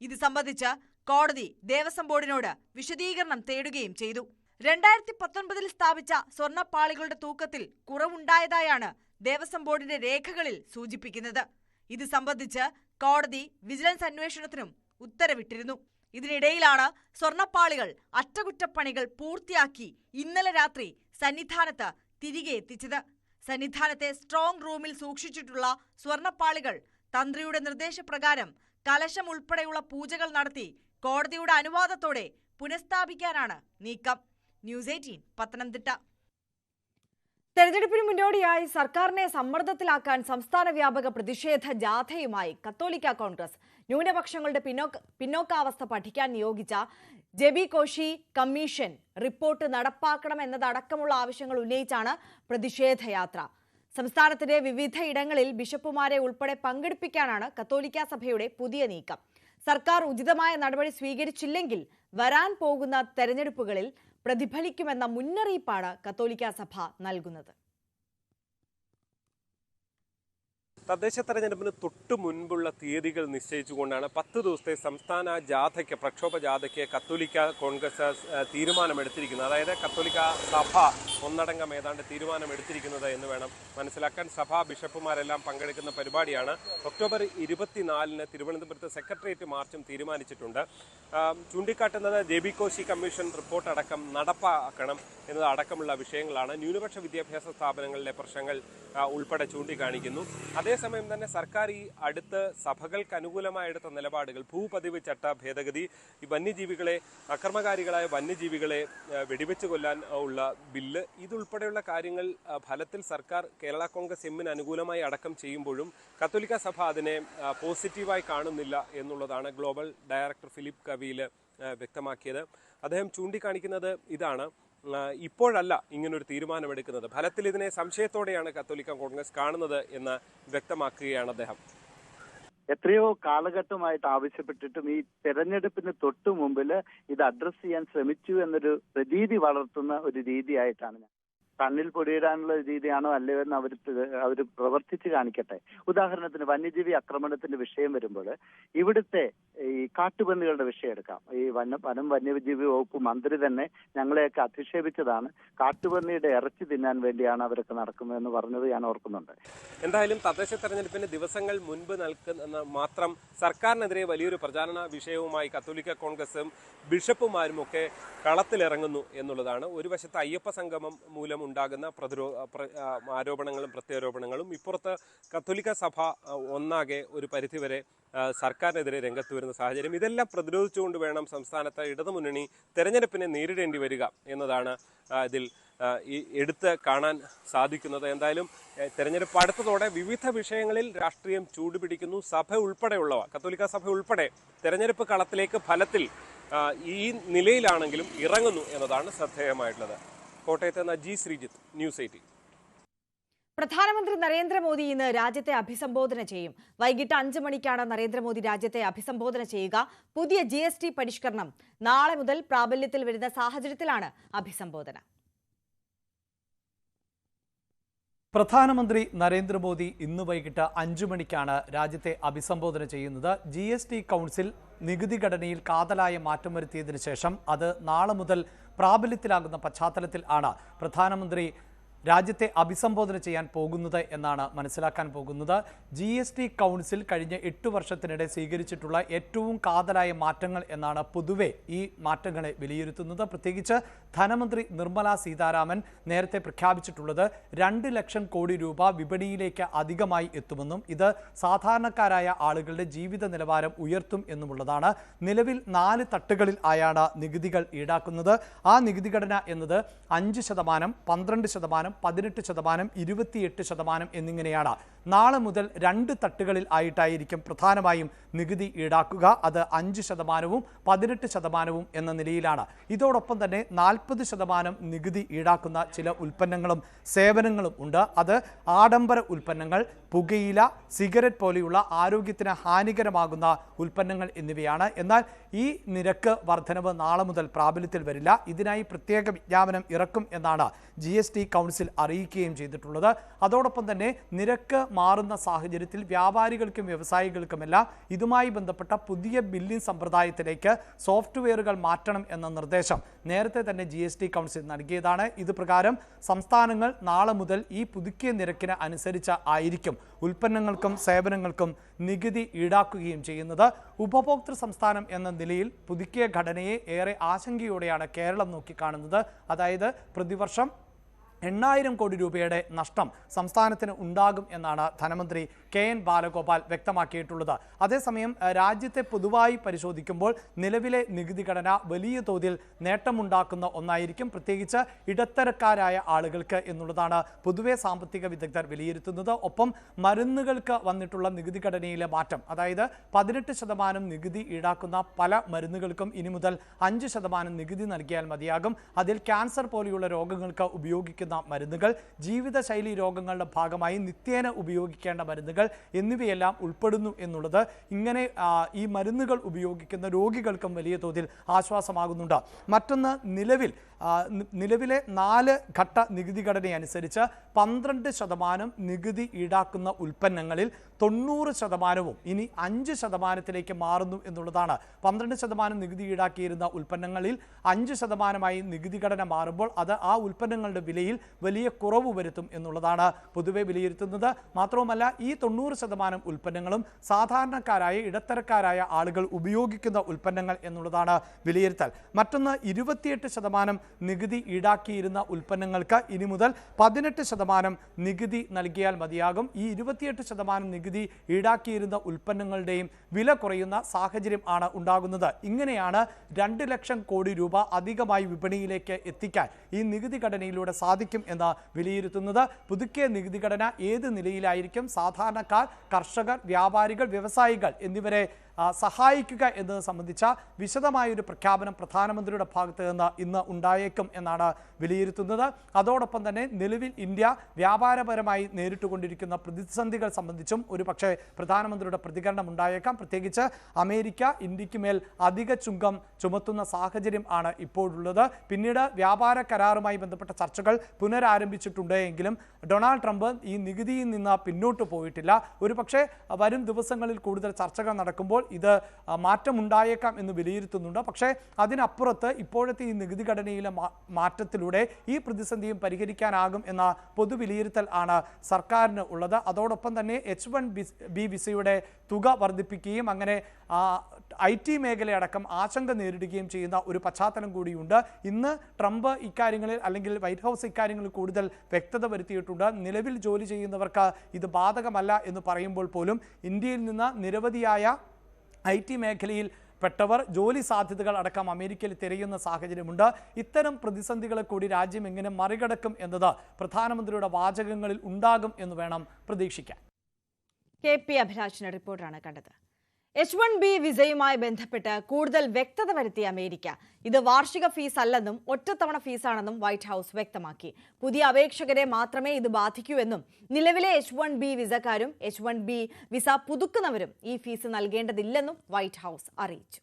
ഇത് സംബന്ധിച്ച് കോടതി ദേവസ്വം ബോർഡിനോട് വിശദീകരണം തേടുകയും ചെയ്തു. 2019 സ്ഥാപിച്ച സ്വർണ്ണപ്പാളികളുടെ തൂക്കത്തിൽ കുറവുണ്ടായതായാണ് ദേവസ്വം ബോർഡിന്റെ രേഖകളിൽ സൂചിപ്പിക്കുന്നത്. ഇത് സംബന്ധിച്ച് കോടതി വിജിലൻസ് അന്വേഷണത്തിനും ഉത്തരവിട്ടിരുന്നു. ഇതിനിടയിലാണ് സ്വർണ്ണപ്പാളികൾ അറ്റകുറ്റപ്പണികൾ പൂർത്തിയാക്കി ഇന്നലെ രാത്രി സന്നിധാനത്ത് തിരികെ എത്തിച്ചത്. സന്നിധാനത്തെ സ്ട്രോങ് റൂമിൽ സൂക്ഷിച്ചിട്ടുള്ള സ്വർണ്ണപ്പാളികൾ തന്ത്രിയുടെ നിർദ്ദേശപ്രകാരം കലശം ഉൾപ്പെടെയുള്ള പൂജകൾ നടത്തി കോടതിയുടെ അനുവാദത്തോടെ പുനഃസ്ഥാപിക്കാനാണ് നീക്കം. ന്യൂസ് 18, പത്തനംതിട്ട. തെരഞ്ഞെടുപ്പിന് മുന്നോടിയായി സർക്കാരിനെ സമ്മർദ്ദത്തിലാക്കാൻ സംസ്ഥാന വ്യാപക പ്രതിഷേധ ജാഥയുമായി കത്തോലിക്ക കോൺഗ്രസ്. ന്യൂനപക്ഷങ്ങളുടെ പിന്നോക്കാവസ്ഥ പഠിക്കാൻ നിയോഗിച്ച ജെബി കോശി കമ്മീഷൻ റിപ്പോർട്ട് നടപ്പാക്കണമെന്നതടക്കമുള്ള ആവശ്യങ്ങൾ ഉന്നയിച്ചാണ് പ്രതിഷേധയാത്ര. സംസ്ഥാനത്തിന്റെ വിവിധ ഇടങ്ങളിൽ ബിഷപ്പുമാരെ ഉൾപ്പെടെ പങ്കെടുപ്പിക്കാനാണ് കത്തോലിക്ക സഭയുടെ പുതിയ നീക്കം. സർക്കാർ ഉചിതമായ നടപടി സ്വീകരിച്ചില്ലെങ്കിൽ വരാൻ പോകുന്ന തെരഞ്ഞെടുപ്പുകളിൽ പ്രതിഫലിക്കുമെന്ന മുന്നറിയിപ്പാണ് കത്തോലിക്ക സഭ നൽകുന്നത്. തദ്ദേശ തെരഞ്ഞെടുപ്പിന് തൊട്ടു മുൻപുള്ള തീയതികൾ നിശ്ചയിച്ചുകൊണ്ടാണ് 10 ദിവസത്തെ സംസ്ഥാന ജാഥയ്ക്ക്, പ്രക്ഷോഭ ജാഥയ്ക്ക് കത്തോലിക്ക കോൺഗ്രസ് തീരുമാനമെടുത്തിരിക്കുന്നത്. അതായത് കത്തോലിക്ക സഭ ഒന്നടങ്കം ഏതാണ്ട് തീരുമാനമെടുത്തിരിക്കുന്നത് എന്ന് വേണം മനസ്സിലാക്കാൻ. സഭാ ബിഷപ്പുമാരെല്ലാം പങ്കെടുക്കുന്ന പരിപാടിയാണ്. ഒക്ടോബർ 24 തിരുവനന്തപുരത്ത് സെക്രട്ടേറിയറ്റ് മാർച്ചും തീരുമാനിച്ചിട്ടുണ്ട്. ചൂണ്ടിക്കാട്ടുന്നത് ജെബി കോശി കമ്മീഷൻ റിപ്പോർട്ട് അടക്കം നടപ്പാക്കണം എന്നതടക്കമുള്ള വിഷയങ്ങളാണ്. ന്യൂനപക്ഷ വിദ്യാഭ്യാസ സ്ഥാപനങ്ങളിലെ പ്രശ്നങ്ങൾ ഉൾപ്പെടെ ചൂണ്ടിക്കാണിക്കുന്നു. അതേസമയം തന്നെ സർക്കാർ ഈ അടുത്ത് സഭകൾക്ക് അനുകൂലമായി എടുത്ത നിലപാടുകൾ, ഭൂപതിവ് ചട്ട ഭേദഗതി, ഈ വന്യജീവികളെ, അക്രമകാരികളായ വന്യജീവികളെ വെടിവെച്ച് കൊല്ലാൻ ഉള്ള ബില്ല്, ഇതുൾപ്പെടെയുള്ള കാര്യങ്ങൾ ഫലത്തിൽ സർക്കാർ കേരള കോൺഗ്രസ് എമ്മിന് അനുകൂലമായി അടക്കം ചെയ്യുമ്പോഴും കത്തോലിക്ക സഭ അതിനെ പോസിറ്റീവായി കാണുന്നില്ല എന്നുള്ളതാണ് ഗ്ലോബൽ ഡയറക്ടർ ഫിലിപ്പ് കവീൽ വ്യക്തമാക്കിയത്. അദ്ദേഹം ചൂണ്ടിക്കാണിക്കുന്നത് ഇതാണ്: ഇപ്പോഴല്ല ഇങ്ങനൊരു തീരുമാനമെടുക്കുന്നത്. ഫലത്തിൽ ഇതിനെ സംശയത്തോടെയാണ് കത്തോലിക്ക കോൺഗ്രസ് കാണുന്നത് എന്ന് വ്യക്തമാക്കുകയാണ് അദ്ദേഹം. എത്രയോ കാലഘട്ടമായിട്ട് ആവശ്യപ്പെട്ടിട്ടും ഈ തെരഞ്ഞെടുപ്പിന് തൊട്ടു മുമ്പിൽ ഇത് അഡ്രസ് ചെയ്യാൻ ശ്രമിച്ചു എന്നൊരു പ്രതീതി വളർത്തുന്ന ഒരു രീതിയായിട്ടാണ് ഞാൻ. കണ്ണിൽ പൊടിയിടാനുള്ള രീതിയാണോ അല്ലയോ എന്ന് അവർ പ്രവർത്തിച്ച് കാണിക്കട്ടെ. ഉദാഹരണത്തിന് വന്യജീവി ആക്രമണത്തിന്റെ വിഷയം വരുമ്പോൾ ഇവിടുത്തെ ഈ കാട്ടുപന്നികളുടെ വിഷയം എടുക്കാം. ഈ വനം വന്യജീവി വകുപ്പ് മന്ത്രി തന്നെ ഞങ്ങളെയൊക്കെ അധിക്ഷേപിച്ചതാണ്. കാട്ടുപന്നിയുടെ ഇറച്ചി തിന്നാൻ വേണ്ടിയാണ് അവരൊക്കെ നടക്കുന്നതെന്ന് പറഞ്ഞത് ഞാൻ ഓർക്കുന്നുണ്ട്. എന്തായാലും തദ്ദേശ തെരഞ്ഞെടുപ്പിന് ദിവസങ്ങൾ മുൻപ് നൽകുന്ന മാത്രം സർക്കാരിനെതിരെ വലിയൊരു പ്രചാരണ വിഷയവുമായി കത്തോലിക്ക കോൺഗ്രസും ബിഷപ്പുമാരും ഒക്കെ കളത്തിലിറങ്ങുന്നു എന്നുള്ളതാണ്. ഒരു വശത്ത് അയ്യപ്പ സംഗമം മൂലം ഉണ്ടാകുന്ന ആരോപണങ്ങളും പ്രത്യാരോപണങ്ങളും, ഇപ്പുറത്ത് കത്തോലിക്ക സഭ ഒന്നാകെ ഒരു പരിധിവരെ സർക്കാരിനെതിരെ രംഗത്ത് വരുന്ന സാഹചര്യം. ഇതെല്ലാം പ്രതിരോധിച്ചുകൊണ്ട് വേണം സംസ്ഥാനത്ത് ഇടതുമുന്നണി തെരഞ്ഞെടുപ്പിനെ നേരിടേണ്ടി വരിക എന്നതാണ് ഇതിൽ എടുത്ത് കാണാൻ സാധിക്കുന്നത്. എന്തായാലും തെരഞ്ഞെടുപ്പ് അടുത്തതോടെ വിവിധ വിഷയങ്ങളിൽ രാഷ്ട്രീയം ചൂടുപിടിക്കുന്നു. സഭ ഉൾപ്പെടെയുള്ളവ, കത്തോലിക്ക സഭ ഉൾപ്പെടെ തെരഞ്ഞെടുപ്പ് കളത്തിലേക്ക് ഫലത്തിൽ ഈ നിലയിലാണെങ്കിലും ഇറങ്ങുന്നു എന്നതാണ് ശ്രദ്ധേയമായിട്ടുള്ളത്. കോട്ടയത്ത് നിന്ന് ജി ശ്രീജിത്ത്, ന്യൂസ് 18. പ്രധാനമന്ത്രി നരേന്ദ്രമോദി ഇന്ന് രാജ്യത്തെ അഭിസംബോധന ചെയ്യും. വൈകിട്ട് 5 മണിക്കാണ് നരേന്ദ്രമോദി രാജ്യത്തെ അഭിസംബോധന ചെയ്യുക. പുതിയ GST പരിഷ്കരണം നാളെ മുതൽ പ്രാബല്യത്തിൽ വരുന്ന സാഹചര്യത്തിലാണ് അഭിസംബോധന. പ്രധാനമന്ത്രി നരേന്ദ്രമോദി ഇന്ന് വൈകിട്ട് 5 മണിക്കാണ് രാജ്യത്തെ അഭിസംബോധന ചെയ്യുന്നത്. GST കൗൺസിൽ നികുതി ഘടനയിൽ കാതലായ മാറ്റം വരുത്തിയതിനു ശേഷം അത് നാളെ മുതൽ പ്രാബല്യത്തിലാകുന്ന പശ്ചാത്തലത്തിൽ ആണ് പ്രധാനമന്ത്രി രാജ്യത്തെ അഭിസംബോധന ചെയ്യാൻ പോകുന്നത് എന്നാണ് മനസ്സിലാക്കാൻ പോകുന്നത്. GST കൗൺസിൽ കഴിഞ്ഞ 8 വർഷത്തിനിടെ സ്വീകരിച്ചിട്ടുള്ള ഏറ്റവും കാതലായ മാറ്റങ്ങൾ എന്നാണ് പൊതുവെ ഈ മാറ്റങ്ങളെ വിലയിരുത്തുന്നത്. പ്രത്യേകിച്ച് ധനമന്ത്രി നിർമ്മല സീതാരാമൻ നേരത്തെ പ്രഖ്യാപിച്ചിട്ടുള്ളത് 2 ലക്ഷം കോടി രൂപ വിപണിയിലേക്ക് അധികമായി എത്തുമെന്നും ഇത് സാധാരണക്കാരായ ആളുകളുടെ ജീവിത നിലവാരം ഉയർത്തും എന്നുമുള്ളതാണ്. നിലവിൽ 4 തട്ടുകളിൽ ആയാണ് നികുതികൾ ഈടാക്കുന്നത്. ആ നികുതി ഘടന എന്നത് 5%, 12%, 18%, 28% എന്നിങ്ങനെയാണ്. നാളെ മുതൽ 2 തട്ടുകളിൽ ആയിട്ടായിരിക്കും പ്രധാനമായും നികുതി ഈടാക്കുക. അത് 5%, 18% എന്ന നിലയിലാണ്. ഇതോടൊപ്പം തന്നെ 40% നികുതി ഈടാക്കുന്ന ചില ഉൽപ്പന്നങ്ങളും സേവനങ്ങളും ഉണ്ട്. അത് ആഡംബര ഉൽപ്പന്നങ്ങൾ, പുകയില, സിഗരറ്റ് പോലെയുള്ള ആരോഗ്യത്തിന് ഹാനികരമാകുന്ന ഉൽപ്പന്നങ്ങൾ എന്നിവയാണ്. എന്നാൽ ഈ നിരക്ക് വർധനവ് നാളെ മുതൽ പ്രാബല്യത്തിൽ വരില്ല. ഇതിനായി പ്രത്യേക വിജ്ഞാപനം ഇറക്കും എന്നാണ് GST കൗൺസിൽ അറിയിക്കുകയും ചെയ്തിട്ടുള്ളത്. അതോടൊപ്പം തന്നെ നിരക്ക് മാറുന്ന സാഹചര്യത്തിൽ വ്യാപാരികൾക്കും വ്യവസായികൾക്കുമെല്ലാം ഇതുമായി ബന്ധപ്പെട്ട പുതിയ ബില്ലിംഗ് സമ്പ്രദായത്തിലേക്ക് സോഫ്റ്റ്വെയറുകൾ മാറ്റണം എന്ന നിർദ്ദേശം നേരത്തെ തന്നെ GST കൗൺസിൽ നൽകിയതാണ്. ഇത് പ്രകാരം സംസ്ഥാനങ്ങൾ നാളെ മുതൽ ഈ പുതുക്കിയ നിരക്കിന് അനുസരിച്ച് ആയിരിക്കും ഉൽപ്പന്നങ്ങൾക്കും സേവനങ്ങൾക്കും നികുതി ഈടാക്കുകയും ചെയ്യുന്നത്. ഉപഭോക്തൃ സംസ്ഥാനം എന്ന നിലയിൽ പുതുക്കിയ ഘടനയെ ഏറെ ആശങ്കയോടെയാണ് കേരളം നോക്കിക്കാണുന്നത്. അതായത് പ്രതിവർഷം 8,000 കോടി രൂപയുടെ നഷ്ടം സംസ്ഥാനത്തിന് ഉണ്ടാകും എന്നാണ് ധനമന്ത്രി KN ബാലഗോപാൽ വ്യക്തമാക്കിയിട്ടുള്ളത്. അതേസമയം രാജ്യത്തെ പൊതുവായി പരിശോധിക്കുമ്പോൾ നിലവിലെ നികുതി ഘടന വലിയ തോതിൽ നേട്ടമുണ്ടാക്കുന്ന ഒന്നായിരിക്കും, പ്രത്യേകിച്ച് ഇടത്തരക്കാരായ ആളുകൾക്ക് എന്നുള്ളതാണ് പൊതുവെ സാമ്പത്തിക വിദഗ്ധർ വിലയിരുത്തുന്നത്. ഒപ്പം മരുന്നുകൾക്ക് വന്നിട്ടുള്ള നികുതി ഘടനയിലെ മാറ്റം, അതായത് 18% നികുതി ഈടാക്കുന്ന പല മരുന്നുകൾക്കും ഇനി മുതൽ 5% നികുതി നൽകിയാൽ മതിയാകും. അതിൽ ക്യാൻസർ പോലെയുള്ള രോഗങ്ങൾക്ക് ഉപയോഗിക്കുന്ന മരുന്നുകൾ, ജീവിതശൈലി രോഗങ്ങളുടെ ഭാഗമായി നിത്യേന ഉപയോഗിക്കേണ്ട മരുന്നുകൾ എന്നിവയെല്ലാം ഉൾപ്പെടുന്നു എന്നുള്ളത് ഇങ്ങനെ ഈ മരുന്നുകൾ ഉപയോഗിക്കുന്ന രോഗികൾക്കും വലിയ തോതിൽ ആശ്വാസമാകുന്നുണ്ട്. മറ്റൊന്ന്, നിലവിലെ 4 ഘട്ട നികുതി ഘടനയനുസരിച്ച് 12% നികുതി ഈടാക്കുന്ന ഉൽപ്പന്നങ്ങളിൽ 90% ഇനി 5% മാറുന്നു എന്നുള്ളതാണ്. 12% നികുതി ഈടാക്കിയിരുന്ന ഉൽപ്പന്നങ്ങളിൽ 5% നികുതി ഘടന മാറുമ്പോൾ അത് ആ ഉൽപ്പന്നങ്ങളുടെ വിലയിൽ വലിയ കുറവ് വരുത്തും എന്നുള്ളതാണ് പൊതുവെ വിലയിരുത്തുന്നത്. മാത്രവുമല്ല, ഈ 90% ഉൽപ്പന്നങ്ങളും സാധാരണക്കാരായ ഇടത്തരക്കാരായ ആളുകൾ ഉപയോഗിക്കുന്ന ഉൽപ്പന്നങ്ങൾ എന്നുള്ളതാണ് വിലയിരുത്തൽ. മറ്റൊന്ന്, 28% നികുതി ഈടാക്കിയിരുന്ന ഉൽപ്പന്നങ്ങൾക്ക് ഇനി മുതൽ 18% നികുതി നൽകിയാൽ മതിയാകും. ഈ 28% നികുതി ഈടാക്കിയിരുന്ന ഉൽപ്പന്നങ്ങളുടെയും വില കുറയുന്ന സാഹചര്യം ആണ് ഉണ്ടാകുന്നത്. ഇങ്ങനെയാണ് 2 ലക്ഷം കോടി രൂപ അധികമായി വിപണിയിലേക്ക് എത്തിക്കാൻ ഈ നികുതി ഘടനയിലൂടെ സാധിക്കും എന്ന് വിലയിരുത്തുന്നത്. പുതുക്കിയ നികുതി ഘടന ഏത് നിലയിലായിരിക്കും? സാധാരണക്കാർ, കർഷകർ, വ്യാപാരികൾ, വ്യവസായികൾ എന്നിവരെ സഹായിക്കുക എന്നത് സംബന്ധിച്ച വിശദമായൊരു പ്രഖ്യാപനം പ്രധാനമന്ത്രിയുടെ ഭാഗത്ത് നിന്ന് ഇന്ന് ഉണ്ടായേക്കും എന്നാണ് വിലയിരുത്തുന്നത്. അതോടൊപ്പം തന്നെ നിലവിൽ ഇന്ത്യ വ്യാപാരപരമായി നേരിട്ടുകൊണ്ടിരിക്കുന്ന പ്രതിസന്ധികൾ സംബന്ധിച്ചും ഒരു പക്ഷേ പ്രധാനമന്ത്രിയുടെ പ്രതികരണം ഉണ്ടായേക്കാം. പ്രത്യേകിച്ച് അമേരിക്ക ഇന്ത്യക്ക് മേൽ അധിക ചുങ്കം ചുമത്തുന്ന സാഹചര്യം ആണ് ഇപ്പോഴുള്ളത്. പിന്നീട് വ്യാപാര കരാറുമായി ബന്ധപ്പെട്ട ചർച്ചകൾ പുനരാരംഭിച്ചിട്ടുണ്ട് എങ്കിലും ഡൊണാൾഡ് ട്രംപ് ഈ നികുതിയിൽ നിന്ന് പിന്നോട്ട് പോയിട്ടില്ല. ഒരു പക്ഷേ വരും ദിവസങ്ങളിൽ കൂടുതൽ ചർച്ചകൾ നടക്കുമ്പോൾ ഇത് മാറ്റമുണ്ടായേക്കാം എന്ന് വിലയിരുത്തുന്നുണ്ട്. പക്ഷേ അതിനപ്പുറത്ത് ഇപ്പോഴത്തെ ഈ നികുതി ഘടനയിലെ മാറ്റത്തിലൂടെ ഈ പ്രതിസന്ധിയും പരിഹരിക്കാനാകും എന്ന പൊതുവിലയിരുത്തൽ ആണ് സർക്കാരിന് ഉള്ളത്. അതോടൊപ്പം തന്നെ H1B വിസയുടെ തുക വർദ്ധിപ്പിക്കുകയും അങ്ങനെ IT മേഖലയടക്കം ആശങ്ക നേരിടുകയും ചെയ്യുന്ന ഒരു പശ്ചാത്തലം കൂടിയുണ്ട്. ഇന്ന് ട്രംപ് ഇക്കാര്യങ്ങളിൽ അല്ലെങ്കിൽ വൈറ്റ് ഹൗസ് ഇക്കാര്യങ്ങളിൽ കൂടുതൽ വ്യക്തത വരുത്തിയിട്ടുണ്ട്. നിലവിൽ ജോലി ചെയ്യുന്നവർക്ക് ഇത് ബാധകമല്ല എന്ന് പറയുമ്പോൾ പോലും ഇന്ത്യയിൽ നിന്ന് നിരവധിയായ IT മേഖലയിൽ പെട്ടവർ ജോലി സാധ്യതകൾ അടക്കം അമേരിക്കയിൽ തിരയുന്ന സാഹചര്യമുണ്ട്. ഇത്തരം പ്രതിസന്ധികളെ കൂടി രാജ്യം എങ്ങനെ മറികടക്കും എന്നത് പ്രധാനമന്ത്രിയുടെ വാചകങ്ങളിൽ ഉണ്ടാകും എന്ന് വേണം പ്രതീക്ഷിക്കാൻ. KP അഭിലാഷിന്റെ റിപ്പോർട്ടാണ് കണ്ടത്. H1B വിസയുമായി ബന്ധപ്പെട്ട് കൂടുതൽ വ്യക്തത വരുത്തിയ അമേരിക്ക ഇത് വാർഷിക ഫീസ് അല്ലെന്നും ഒറ്റത്തവണ ഫീസാണെന്നും വൈറ്റ് ഹൗസ് വ്യക്തമാക്കി. പുതിയ അപേക്ഷകരെ മാത്രമേ ഇത് ബാധിക്കൂ എന്നും നിലവിലെ H1B വിസക്കാരും H1B വിസ പുതുക്കുന്നവരും ഈ ഫീസ് നൽകേണ്ടതില്ലെന്നും വൈറ്റ് ഹൗസ് അറിയിച്ചു.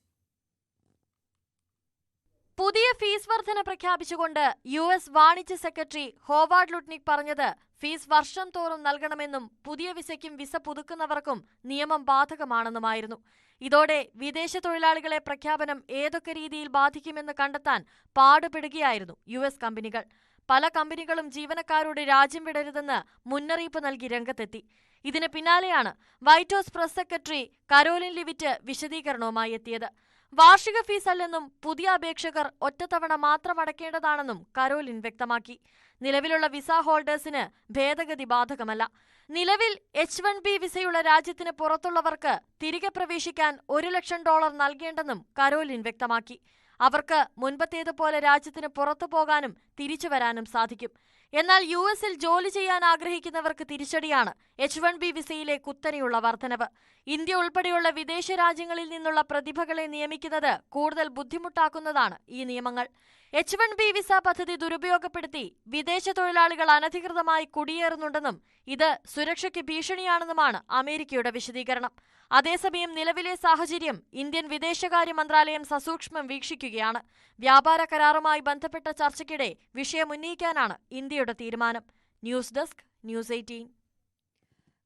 പുതിയ ഫീസ് വർധന പ്രഖ്യാപിച്ചുകൊണ്ട് US വാണിജ്യ സെക്രട്ടറി ഹോവാർഡ് ലുട്നിക് പറഞ്ഞത് ഫീസ് വർഷം തോറും നൽകണമെന്നും പുതിയ വിസയ്ക്കും വിസ പുതുക്കുന്നവർക്കും നിയമം ബാധകമാണെന്നുമായിരുന്നു. ഇതോടെ വിദേശ തൊഴിലാളികളെ പ്രഖ്യാപനം ഏതൊക്കെ രീതിയിൽ ബാധിക്കുമെന്ന് കണ്ടെത്താൻ പാടുപെടുകയായിരുന്നു US കമ്പനികൾ. പല കമ്പനികളും ജീവനക്കാരോട് രാജ്യം വിടരുതെന്ന് മുന്നറിയിപ്പ് നൽകി രംഗത്തെത്തി. ഇതിന് പിന്നാലെയാണ് White House press secretary Karoline Leavitt വിശദീകരണവുമായി എത്തിയത്. വാർഷിക ഫീസ് അല്ലെന്നും പുതിയ അപേക്ഷകർ ഒറ്റത്തവണ മാത്രം അടയ്ക്കേണ്ടതാണെന്നും കരോലിൻ വ്യക്തമാക്കി. നിലവിലുള്ള വിസ ഹോൾഡേഴ്സിന് ഭേദഗതി ബാധകമല്ല. നിലവിൽ H1B വിസയുള്ള രാജ്യത്തിന് പുറത്തുള്ളവർക്ക് തിരികെ പ്രവേശിക്കാൻ $1 ലക്ഷം നൽകേണ്ടെന്നും കരോലിൻ വ്യക്തമാക്കി. അവർക്ക് മുൻപത്തേതുപോലെ രാജ്യത്തിന് പുറത്തു പോകാനും തിരിച്ചു വരാനും സാധിക്കും. എന്നാൽ US-ൽ ജോലി ചെയ്യാൻ ആഗ്രഹിക്കുന്നവർക്ക് തിരിച്ചടിയാണ് H1B വിസയിലെ കുത്തനെയുള്ള വർധനവ്. ഇന്ത്യ ഉൾപ്പെടെയുള്ള വിദേശ രാജ്യങ്ങളിൽ നിന്നുള്ള പ്രതിഭകളെ നിയമിക്കുന്നത് കൂടുതൽ ബുദ്ധിമുട്ടാക്കുന്നതാണ് ഈ നിയമങ്ങൾ. H1B വിസ പദ്ധതി ദുരുപയോഗപ്പെടുത്തി വിദേശ തൊഴിലാളികൾ അനധികൃതമായി കുടിയേറുന്നുണ്ടെന്നും ഇത് സുരക്ഷയ്ക്ക് ഭീഷണിയാണെന്നുമാണ് അമേരിക്കയുടെ വിശദീകരണം. അതേസമയം നിലവിലെ സാഹചര്യം ഇന്ത്യൻ വിദേശകാര്യ മന്ത്രാലയം സസൂക്ഷ്മം വീക്ഷിക്കുകയാണ്. വ്യാപാര കരാറുമായി ബന്ധപ്പെട്ട ചർച്ചയ്ക്കിടെ വിഷയം ഉന്നയിക്കാനാണ് ഇന്ത്യയുടെ തീരുമാനം. News desk, News 18.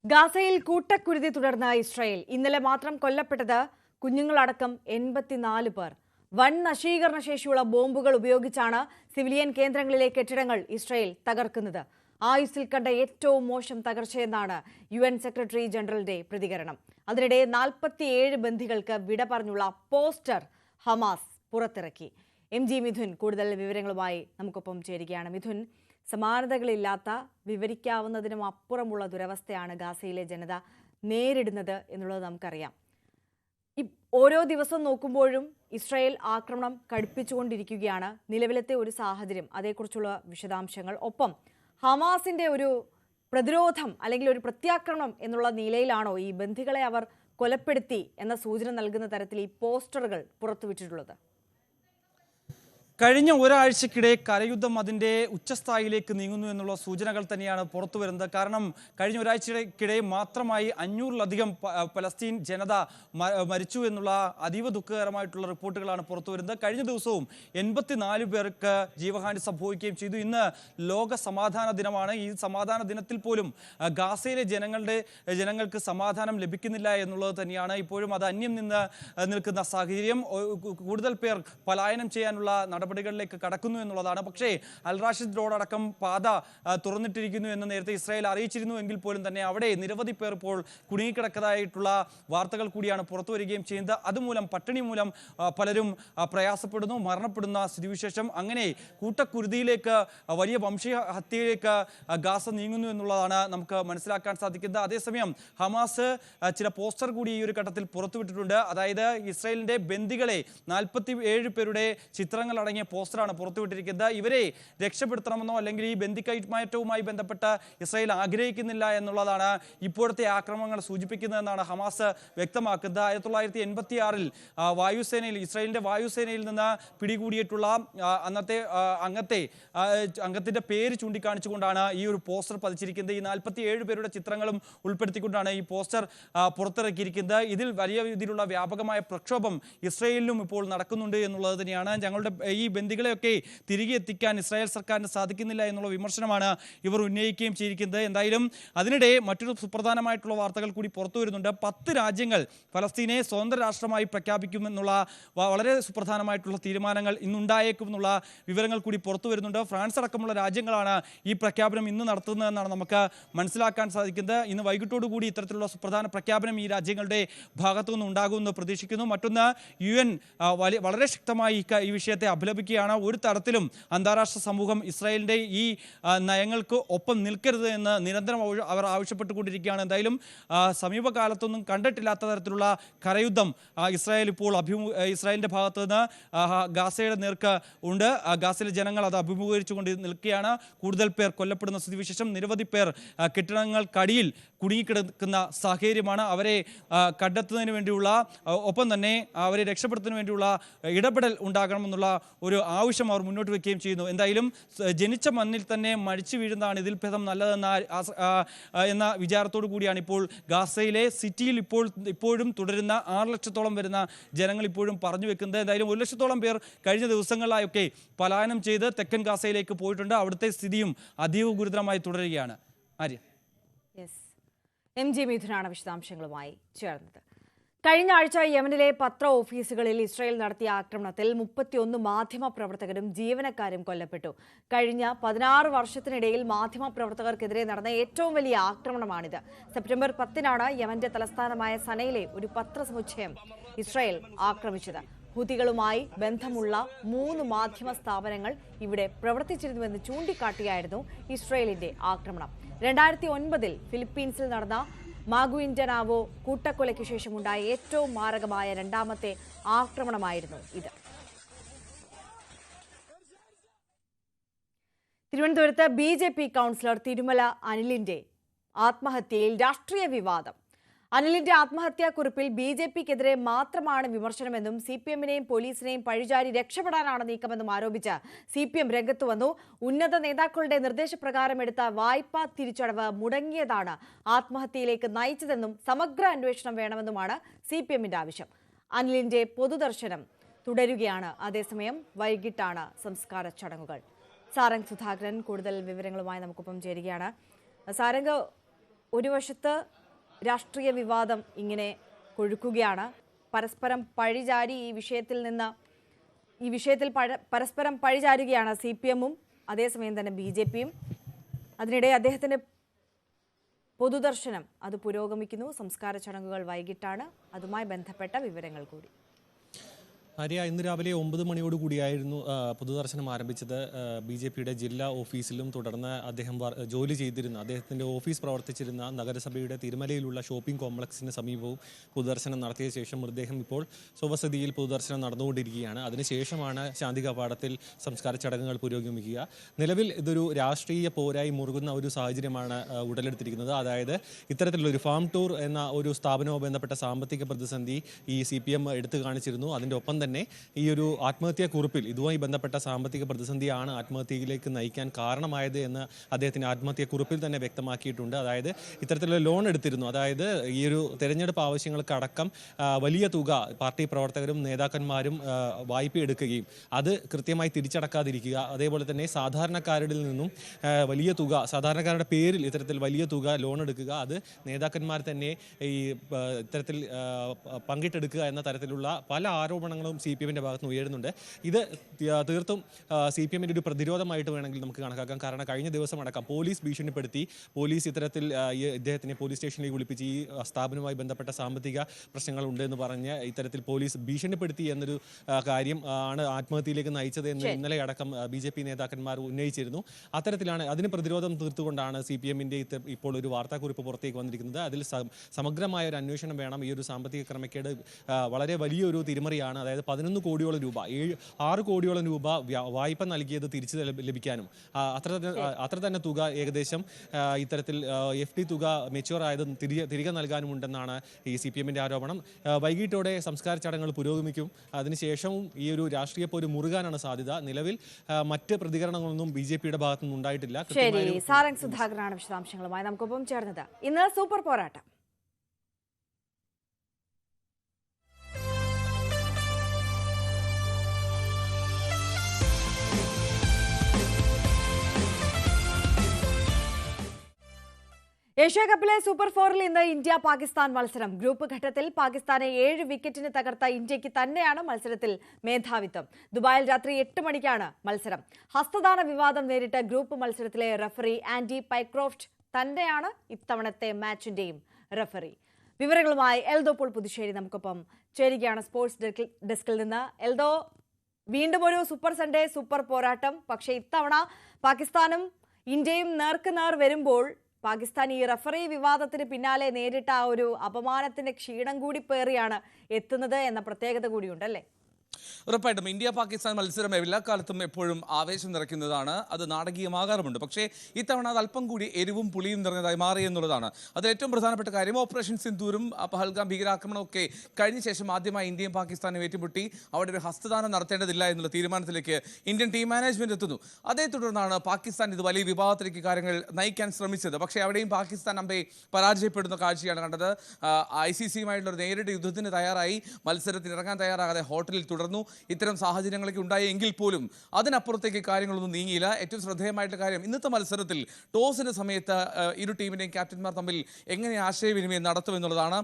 ഗാസയിൽ കൂട്ടക്കുരുതി തുടർന്ന ഇസ്രായേൽ ഇന്നലെ മാത്രം കൊല്ലപ്പെട്ടത് കുഞ്ഞുങ്ങളടക്കം 84 പേർ. വൻ നശീകരണ ശേഷിയുള്ള ബോംബുകൾ ഉപയോഗിച്ചാണ് സിവിലിയൻ കേന്ദ്രങ്ങളിലെ കെട്ടിടങ്ങൾ ഇസ്രായേൽ തകർക്കുന്നത്. ആയുസ്സിൽ കണ്ട ഏറ്റവും മോശം തകർച്ചയെന്നാണ് UN സെക്രട്ടറി ജനറലിന്റെ പ്രതികരണം. അതിനിടെ 47 ബന്ദികൾക്ക് വിട പറഞ്ഞുള്ള പോസ്റ്റർ ഹമാസ് പുറത്തിറക്കി. MG മിഥുൻ കൂടുതൽ വിവരങ്ങളുമായി നമുക്കൊപ്പം ചേരുകയാണ്. മിഥുൻ, സമാനതകളില്ലാത്ത വിവരിക്കാവുന്നതിനും അപ്പുറമുള്ള ദുരവസ്ഥയാണ് ഗാസയിലെ ജനത നേരിടുന്നത് എന്നുള്ളത് നമുക്കറിയാം. ഓരോ ദിവസം നോക്കുമ്പോഴും ഇസ്രായേൽ ആക്രമണം കടുപ്പിച്ചുകൊണ്ടിരിക്കുകയാണ്. നിലവിലത്തെ ഒരു സാഹചര്യം, അതേക്കുറിച്ചുള്ള വിശദാംശങ്ങൾ, ഒപ്പം ഹമാസിന്റെ ഒരു പ്രതിരോധം അല്ലെങ്കിൽ ഒരു പ്രത്യാക്രമണം എന്നുള്ള നിലയിലാണോ ഈ ബന്ദികളെ അവർ കൊലപ്പെടുത്തി എന്ന സൂചന നൽകുന്ന തരത്തിൽ ഈ പോസ്റ്ററുകൾ പുറത്തുവിട്ടിട്ടുള്ളത്? കഴിഞ്ഞ ഒരാഴ്ചക്കിടെ കരയുദ്ധം അതിൻ്റെ ഉച്ചസ്ഥായിലേക്ക് നീങ്ങുന്നു എന്നുള്ള സൂചനകൾ തന്നെയാണ് പുറത്തു വരുന്നത്. കാരണം കഴിഞ്ഞ ഒരാഴ്ചക്കിടെ മാത്രമായി 500-ലധികം പലസ്തീൻ ജനത മരിച്ചു എന്നുള്ള അതീവ ദുഃഖകരമായിട്ടുള്ള റിപ്പോർട്ടുകളാണ് പുറത്തു വരുന്നത്. കഴിഞ്ഞ ദിവസവും 84 പേർക്ക് ജീവഹാനി സംഭവിക്കുകയും ചെയ്തു. ഇന്ന് ലോക സമാധാന ദിനമാണ്. ഈ സമാധാന ദിനത്തിൽ പോലും ഗാസയിലെ ജനങ്ങൾക്ക് സമാധാനം ലഭിക്കുന്നില്ല എന്നുള്ളത് തന്നെയാണ് ഇപ്പോഴും അത് അന്യം നിന്ന് നിൽക്കുന്ന സാഹചര്യം. കൂടുതൽ പേർ പലായനം ചെയ്യാനുള്ള നടപടികളിലേക്ക് കടക്കുന്നു എന്നുള്ളതാണ്. പക്ഷേ അൽ റാഷിദ് റോഡടക്കം പാത തുറന്നിട്ടിരിക്കുന്നു എന്ന് നേരത്തെ ഇസ്രായേൽ അറിയിച്ചിരുന്നു എങ്കിൽ പോലും തന്നെ അവിടെ നിരവധി പേർ ഇപ്പോൾ കുടുങ്ങിക്കിടക്കുന്നതായിട്ടുള്ള വാർത്തകൾ കൂടിയാണ് പുറത്തു വരികയും ചെയ്യുന്നത്. അതുമൂലം പട്ടിണി മൂലം പലരും പ്രയാസപ്പെടുന്നു, മരണപ്പെടുന്ന സ്ഥിതിവിശേഷം. അങ്ങനെ കൂട്ടക്കുരുതിയിലേക്ക്, വലിയ വംശീയ ഹത്യയിലേക്ക് ഗാസ നീങ്ങുന്നു എന്നുള്ളതാണ് നമുക്ക് മനസ്സിലാക്കാൻ സാധിക്കുന്നത്. അതേസമയം ഹമാസ് ചില പോസ്റ്റർ കൂടി ഈ ഒരു ഘട്ടത്തിൽ പുറത്തുവിട്ടിട്ടുണ്ട്. അതായത് ഇസ്രായേലിന്റെ ബന്ദികളെ 47 പേരുടെ ചിത്രങ്ങൾ അടങ്ങിയ അടങ്ങിയ പോസ്റ്ററാണ് പുറത്തുവിട്ടിരിക്കുന്നത്. ഇവരെ രക്ഷപ്പെടുത്തണമെന്നോ അല്ലെങ്കിൽ ഈ ബന്ദിക്കയറ്റവുമായി ബന്ധപ്പെട്ട് ഇസ്രായേൽ ആഗ്രഹിക്കുന്നില്ല എന്നുള്ളതാണ് ഇപ്പോഴത്തെ ആക്രമണങ്ങൾ സൂചിപ്പിക്കുന്നതെന്നാണ് ഹമാസ് വ്യക്തമാക്കുന്നത്. 1986 വായുസേനയിൽ ഇസ്രായേലിന്റെ വായുസേനയിൽ നിന്ന് പിടികൂടിയിട്ടുള്ള അന്നത്തെ അംഗത്തിന്റെ പേര് ചൂണ്ടിക്കാണിച്ചുകൊണ്ടാണ് ഈ ഒരു പോസ്റ്റർ പതിച്ചിരിക്കുന്നത്. ഈ 47 പേരുടെ ചിത്രങ്ങളും ഉൾപ്പെടുത്തിക്കൊണ്ടാണ് ഈ പോസ്റ്റർ പുറത്തിറക്കിയിരിക്കുന്നത്. ഇതിൽ വലിയ രീതിയിലുള്ള വ്യാപകമായ പ്രക്ഷോഭം ഇസ്രായേലിലും ഇപ്പോൾ നടക്കുന്നുണ്ട് എന്നുള്ളത് തന്നെയാണ്. ഞങ്ങളുടെ ഈ ബന്ദികളെയൊക്കെ തിരികെ എത്തിക്കാൻ ഇസ്രായേൽ സർക്കാരിന് സാധിക്കുന്നില്ല എന്നുള്ള വിമർശനമാണ് ഇവർ ഉന്നയിക്കുകയും ചെയ്തിരിക്കുന്നത്. എന്തായാലും അതിനിടെ മറ്റൊരു സുപ്രധാനമായിട്ടുള്ള വാർത്തകൾ കൂടി പുറത്തു വരുന്നുണ്ട്. 10 രാജ്യങ്ങൾ ഫലസ്തീനെ സ്വതന്ത്ര രാഷ്ട്രമായി പ്രഖ്യാപിക്കുമെന്നുള്ള വളരെ സുപ്രധാനമായിട്ടുള്ള തീരുമാനങ്ങൾ ഇന്നുണ്ടായേക്കുമെന്നുള്ള വിവരങ്ങൾ കൂടി പുറത്തു വരുന്നുണ്ട്. ഫ്രാൻസ് അടക്കമുള്ള രാജ്യങ്ങളാണ് ഈ പ്രഖ്യാപനം ഇന്ന് നടത്തുന്നതെന്നാണ് നമുക്ക് മനസ്സിലാക്കാൻ സാധിക്കുന്നത്. ഇന്ന് വൈകിട്ടോടുകൂടി ഇത്തരത്തിലുള്ള സുപ്രധാന പ്രഖ്യാപനം ഈ രാജ്യങ്ങളുടെ ഭാഗത്തു നിന്ന് ഉണ്ടാകുമെന്ന് പ്രതീക്ഷിക്കുന്നു. മറ്റൊന്ന് UN വളരെ ശക്തമായി ഈ വിഷയത്തെ അപലപിക്കുകയാണ്. ഒരു തരത്തിലും അന്താരാഷ്ട്ര സമൂഹം ഇസ്രായേലിന്റെ ഈ നയങ്ങൾക്ക് ഒപ്പം നിൽക്കരുത് എന്ന് നിരന്തരം അവർ ആവശ്യപ്പെട്ടുകൊണ്ടിരിക്കുകയാണ്. എന്തായാലും സമീപകാലത്തൊന്നും കണ്ടിട്ടില്ലാത്ത തരത്തിലുള്ള കരയുദ്ധം ഇസ്രായേലിന്റെ ഭാഗത്ത് നിന്ന് ഗാസയുടെ നേർക്ക് ഉണ്ട്. ഗാസയിലെ ജനങ്ങൾ അത് അഭിമുഖീകരിച്ചുകൊണ്ട് നിൽക്കുകയാണ്. കൂടുതൽ പേർ കൊല്ലപ്പെടുന്ന സ്ഥിതിവിശേഷം, നിരവധി പേർ കെട്ടിടങ്ങൾക്കടിയിൽ കുടുങ്ങിക്കിടക്കുന്ന സാഹചര്യമാണ്. അവരെ കണ്ടെത്തുന്നതിന് വേണ്ടിയുള്ള ഒപ്പം തന്നെ അവരെ രക്ഷപ്പെടുത്തുന്നതിന് വേണ്ടിയുള്ള ഇടപെടൽ ഉണ്ടാകണമെന്നുള്ള ഒരു ആവശ്യം അവർ മുന്നോട്ട് വയ്ക്കുകയും ചെയ്യുന്നു. എന്തായാലും ജനിച്ച മണ്ണിൽ തന്നെ മരിച്ചു വീഴുന്നതാണ് ഇതിൽ ഭേദം എന്ന വിചാരത്തോടു കൂടിയാണ് ഇപ്പോൾ ഗാസയിലെ സിറ്റിയിൽ ഇപ്പോഴും തുടരുന്ന 6 ലക്ഷത്തോളം വരുന്ന ജനങ്ങൾ ഇപ്പോഴും പറഞ്ഞു വെക്കുന്നത്. എന്തായാലും 1 ലക്ഷത്തോളം പേർ കഴിഞ്ഞ ദിവസങ്ങളിലായൊക്കെ പലായനം ചെയ്ത് തെക്കൻ ഗാസയിലേക്ക് പോയിട്ടുണ്ട്. അവിടുത്തെ സ്ഥിതിയും അതീവ ഗുരുതരമായി തുടരുകയാണ്. ആര്യ, MG മിഥുനാണ് വിശദാംശങ്ങളുമായി ചേർന്നത്. കഴിഞ്ഞ ആഴ്ച യമനിലെ പത്ര ഓഫീസുകളിൽ ഇസ്രായേൽ നടത്തിയ ആക്രമണത്തിൽ 31 മാധ്യമപ്രവർത്തകരും ജീവനക്കാരും കൊല്ലപ്പെട്ടു. കഴിഞ്ഞ 16 വർഷത്തിനിടയിൽ മാധ്യമപ്രവർത്തകർക്കെതിരെ നടന്ന ഏറ്റവും വലിയ ആക്രമണമാണിത്. സെപ്റ്റംബർ 10 യമന്റെ തലസ്ഥാനമായ സനയിലെ ഒരു പത്രസമുച്ചയം ഇസ്രായേൽ ആക്രമിച്ചത്. ഹൂതികളുമായി ബന്ധമുള്ള 3 മാധ്യമ സ്ഥാപനങ്ങൾ ഇവിടെ പ്രവർത്തിച്ചിരുന്നുവെന്ന് ചൂണ്ടിക്കാട്ടിയായിരുന്നു ഇസ്രായേലിന്റെ ആക്രമണം. 2009 ഫിലിപ്പീൻസിൽ നടന്ന മാഗുയിൻഡനാവോ കൂട്ടക്കൊലയ്ക്ക് ശേഷമുണ്ടായ ഏറ്റവും മാരകമായ 2ാമത്തെ ആക്രമണമായിരുന്നു ഇത്. തിരുവനന്തപുരത്ത് BJP കൗൺസിലർ തിരുമല അനിലിന്റെ ആത്മഹത്യയിൽ രാഷ്ട്രീയ വിവാദം. അനിലിന്റെ ആത്മഹത്യാക്കുറിപ്പിൽ BJPക്കെതിരെ മാത്രമാണ് വിമർശനമെന്നും CPMനെയും പോലീസിനെയും പഴിചാരി രക്ഷപ്പെടാനാണ് നീക്കമെന്നും ആരോപിച്ച് CPM രംഗത്ത് വന്നു. ഉന്നത നേതാക്കളുടെ നിർദ്ദേശപ്രകാരം എടുത്ത വായ്പാ തിരിച്ചടവ് മുടങ്ങിയതാണ് ആത്മഹത്യയിലേക്ക് നയിച്ചതെന്നും സമഗ്ര അന്വേഷണം വേണമെന്നുമാണ് CPMന്റെ ആവശ്യം. അനിലിന്റെ പൊതുദർശനം തുടരുകയാണ്. അതേസമയം വൈകിട്ടാണ് സംസ്കാര ചടങ്ങുകൾ. സാരംഗ് സുധാകരൻ കൂടുതൽ വിവരങ്ങളുമായി നമുക്കൊപ്പം ചേരുകയാണ്. സാരംഗ്, ഒരു വശത്ത് രാഷ്ട്രീയ വിവാദം ഇങ്ങനെ കൊഴുക്കുകയാണ്. പരസ്പരം പഴിചാരി ഈ വിഷയത്തിൽ പരസ്പരം പഴിചാരുകയാണ് CPMും അതേസമയം തന്നെ BJPയും. അതിനിടെ അദ്ദേഹത്തിന്റെ പൊതുദർശനം അത് പുരോഗമിക്കുന്നു. സംസ്കാര ചടങ്ങുകൾ വൈകിട്ടാണ്. അതുമായി ബന്ധപ്പെട്ട വിവരങ്ങൾ കൂടി. ആര്യ, ഇന്ന് രാവിലെ 9 മണിയോടുകൂടിയായിരുന്നു പൊതുദർശനം ആരംഭിച്ചത്. BJPയുടെ ജില്ലാ ഓഫീസിലും തുടർന്ന് അദ്ദേഹം ജോലി ചെയ്തിരുന്ന അദ്ദേഹത്തിൻ്റെ ഓഫീസ് പ്രവർത്തിച്ചിരുന്ന നഗരസഭയുടെ തിരുമലയിലുള്ള ഷോപ്പിംഗ് കോംപ്ലക്സിന് സമീപവും പൊതുദർശനം നടത്തിയ ശേഷം മൃതദേഹം ഇപ്പോൾ സ്വവസതിയിൽ പൊതുദർശനം നടന്നുകൊണ്ടിരിക്കുകയാണ്. അതിനുശേഷമാണ് ശാന്തി കവാടത്തിൽ സംസ്കാര ചടങ്ങുകൾ പുരോഗമിക്കുക. നിലവിൽ ഇതൊരു രാഷ്ട്രീയ പോരായി മുറുകുന്ന ഒരു സാഹചര്യമാണ് ഉടലെടുത്തിരിക്കുന്നത്. അതായത് ഇത്തരത്തിലുള്ളൊരു ഫാം ടൂർ എന്ന ഒരു സ്ഥാപനവുമായി ബന്ധപ്പെട്ട സാമ്പത്തിക പ്രതിസന്ധി ഈ CPM എടുത്തു കാണിച്ചിരുന്നു. അതിൻ്റെ ഒപ്പം തന്നെ ഈ ഒരു ആത്മഹത്യാക്കുറിപ്പിൽ ഇതുമായി ബന്ധപ്പെട്ട സാമ്പത്തിക പ്രതിസന്ധിയാണ് ആത്മഹത്യയിലേക്ക് നയിക്കാൻ കാരണമായത് എന്ന് അദ്ദേഹത്തിൻ്റെ ആത്മഹത്യാക്കുറിപ്പിൽ തന്നെ വ്യക്തമാക്കിയിട്ടുണ്ട്. അതായത് ഇത്തരത്തിലുള്ള ലോൺ എടുത്തിരുന്നു. അതായത് ഈ ഒരു തെരഞ്ഞെടുപ്പ് ആവശ്യങ്ങൾക്ക് അടക്കം വലിയ തുക പാർട്ടി പ്രവർത്തകരും നേതാക്കന്മാരും വായ്പ എടുക്കുകയും അത് കൃത്യമായി തിരിച്ചടക്കാതിരിക്കുക, അതേപോലെ തന്നെ സാധാരണക്കാരുടെ നിന്നും വലിയ തുക, സാധാരണക്കാരുടെ പേരിൽ ഇത്തരത്തിൽ വലിയ തുക ലോൺ എടുക്കുക, അത് നേതാക്കന്മാർ തന്നെ ഈ ഇത്തരത്തിൽ പങ്കിട്ടെടുക്കുക എന്ന തരത്തിലുള്ള പല ആരോപണങ്ങളും CPMന്റെ ഭാഗത്ത് നിന്ന് ഉയരുന്നുണ്ട്. ഇത് തീർത്തും CPMന്റെ ഒരു പ്രതിരോധമായിട്ട് വേണമെങ്കിൽ നമുക്ക് കണക്കാക്കാം. കാരണം കഴിഞ്ഞ ദിവസം അടക്കം പോലീസ് ഭീഷണിപ്പെടുത്തി, പോലീസ് ഇത്തരത്തിൽ ഇദ്ദേഹത്തിനെ പോലീസ് സ്റ്റേഷനിലേക്ക് വിളിപ്പിച്ച് ഈ സ്ഥാപനവുമായി ബന്ധപ്പെട്ട സാമ്പത്തിക പ്രശ്നങ്ങളുണ്ട് എന്ന് പറഞ്ഞ് ഇത്തരത്തിൽ പോലീസ് ഭീഷണിപ്പെടുത്തി എന്നൊരു കാര്യം ആണ് ആത്മഹത്യയിലേക്ക് നയിച്ചത് എന്ന് ഇന്നലെ അടക്കം BJP നേതാക്കന്മാർ ഉന്നയിച്ചിരുന്നു. അത്തരത്തിലാണ് അതിന് പ്രതിരോധം തീർത്തുകൊണ്ടാണ് CPMന്റെ ഇപ്പോൾ ഒരു വാർത്താക്കുറിപ്പ് പുറത്തേക്ക് വന്നിരിക്കുന്നത്. അതിൽ സമഗ്രമായ ഒരു അന്വേഷണം വേണം. ഈ ഒരു സാമ്പത്തിക ക്രമക്കേട് വളരെ വലിയൊരു തിരിമറിയാണ്. അതായത് അതായത് 11 കോടിയോളം രൂപ 6 കോടിയോളം രൂപ വായ്പ നൽകിയത് തിരിച്ചു ലഭിക്കാനും അത്ര തന്നെ തുക ഏകദേശം ഇത്തരത്തിൽ FD തുക മെച്യൂർ ആയത് തിരികെ നൽകാനുമുണ്ടെന്നാണ് ഈ CPM-ന്റെ ആരോപണം. വൈകിട്ടോടെ സംസ്കാര ചടങ്ങുകൾ പുരോഗമിക്കും. അതിനുശേഷവും ഈ ഒരു രാഷ്ട്രീയ പോര് മുറുകാനാണ് സാധ്യത. നിലവിൽ മറ്റ് പ്രതികരണങ്ങളൊന്നും BJP-യുടെ ഭാഗത്തുനിന്ന് ഉണ്ടായിട്ടില്ല. ശരി, സാരംഗ് സുധാകരനാണ് വിശദാംശങ്ങളുമായി നമുക്കൊപ്പം ചേർന്നത്. ഇന്ന് സൂപ്പർ പോരാട്ടം. ഏഷ്യ കപ്പിലെ സൂപ്പർ 4-ൽ ഇന്ന് ഇന്ത്യ പാകിസ്ഥാൻ മത്സരം. ഗ്രൂപ്പ് ഘട്ടത്തിൽ പാകിസ്ഥാനെ 7 വിക്കറ്റിന് തകർത്ത ഇന്ത്യക്ക് തന്നെയാണ് മത്സരത്തിൽ മേധാവിത്വം. ദുബായിൽ രാത്രി 8 മണിക്കാണ് മത്സരം. ഹസ്തദാന വിവാദം നേരിട്ട ഗ്രൂപ്പ് മത്സരത്തിലെ റഫറി ആൻഡി പൈക്രോഫ്റ്റ് തന്നെയാണ് ഇത്തവണത്തെ മാച്ചിന്റെയും റഫറി. വിവരങ്ങളുമായി എൽദോ പോൾ പുതുശ്ശേരി നമുക്കൊപ്പം ചേരുകയാണ് സ്പോർട്സ് ഡെസ്കിൽ നിന്ന്. എൽദോ, വീണ്ടും ഒരു സൂപ്പർ സൺഡേ സൂപ്പർ പോരാട്ടം. പക്ഷേ ഇത്തവണ പാകിസ്ഥാനും ഇന്ത്യയും നേർക്കുനേർ വരുമ്പോൾ പാകിസ്ഥാൻ ഈ റഫറി വിവാദത്തിന് പിന്നാലെ നേരിട്ട ആ ഒരു അപമാനത്തിന്റെ ക്ഷീണം കൂടി പേറിയാണ് എത്തുന്നത് എന്ന പ്രത്യേകത കൂടിയുണ്ടല്ലേ? ഉറപ്പായിട്ടും ഇന്ത്യ പാകിസ്ഥാൻ മത്സരം എല്ലാ കാലത്തും എപ്പോഴും ആവേശം നിറയ്ക്കുന്നതാണ്. അത് നാടകീയമാകാറുമുണ്ട്. പക്ഷേ ഇത്തവണ അത് അല്പം കൂടി എരിവും പുളിയും നിറഞ്ഞതായി മാറി എന്നുള്ളതാണ് അതിൽ ഏറ്റവും പ്രധാനപ്പെട്ട കാര്യം. ഓപ്പറേഷൻ സിന്ദൂരും പഹൽഗാം ഭീകരാക്രമണമൊക്കെ കഴിഞ്ഞ ശേഷം ആദ്യമായി ഇന്ത്യയും പാകിസ്ഥാനും ഏറ്റുമുട്ടി അവിടെ ഒരു ഹസ്തദാനം നടത്തേണ്ടതില്ല എന്നുള്ള തീരുമാനത്തിലേക്ക് ഇന്ത്യൻ ടീം മാനേജ്മെന്റ് എത്തുന്നു. അതേ തുടർന്നാണ് പാകിസ്ഥാൻ ഇത് വലിയ വിവാദത്തിലേക്ക് കാര്യങ്ങൾ നയിക്കാൻ ശ്രമിച്ചത്. പക്ഷേ അവിടെയും പാകിസ്ഥാൻ അമ്പെ പരാജയപ്പെടുന്ന കാഴ്ചയാണ് കണ്ടത്. ICC-യുമായിട്ടുള്ള ഒരു നേരിട്ട് യുദ്ധത്തിന് തയ്യാറായി മത്സരത്തിന് ഇറങ്ങാൻ തയ്യാറാകാതെ ഹോട്ടലിൽ തുടർന്നു. ഇത്തരം സാഹചര്യങ്ങളൊക്കെ ഉണ്ടായെങ്കിൽ പോലും അതിനപ്പുറത്തേക്ക് കാര്യങ്ങളൊന്നും നീങ്ങിയില്ല. ഏറ്റവും ശ്രദ്ധേയമായിട്ടുള്ള കാര്യം, ഇന്നത്തെ മത്സരത്തിൽ ടോസിന്റെ സമയത്ത് ഇരു ടീമിന്റെയും ക്യാപ്റ്റന്മാർ തമ്മിൽ എങ്ങനെ ആശയവിനിമയം നടത്തുമെന്നുള്ളതാണ്.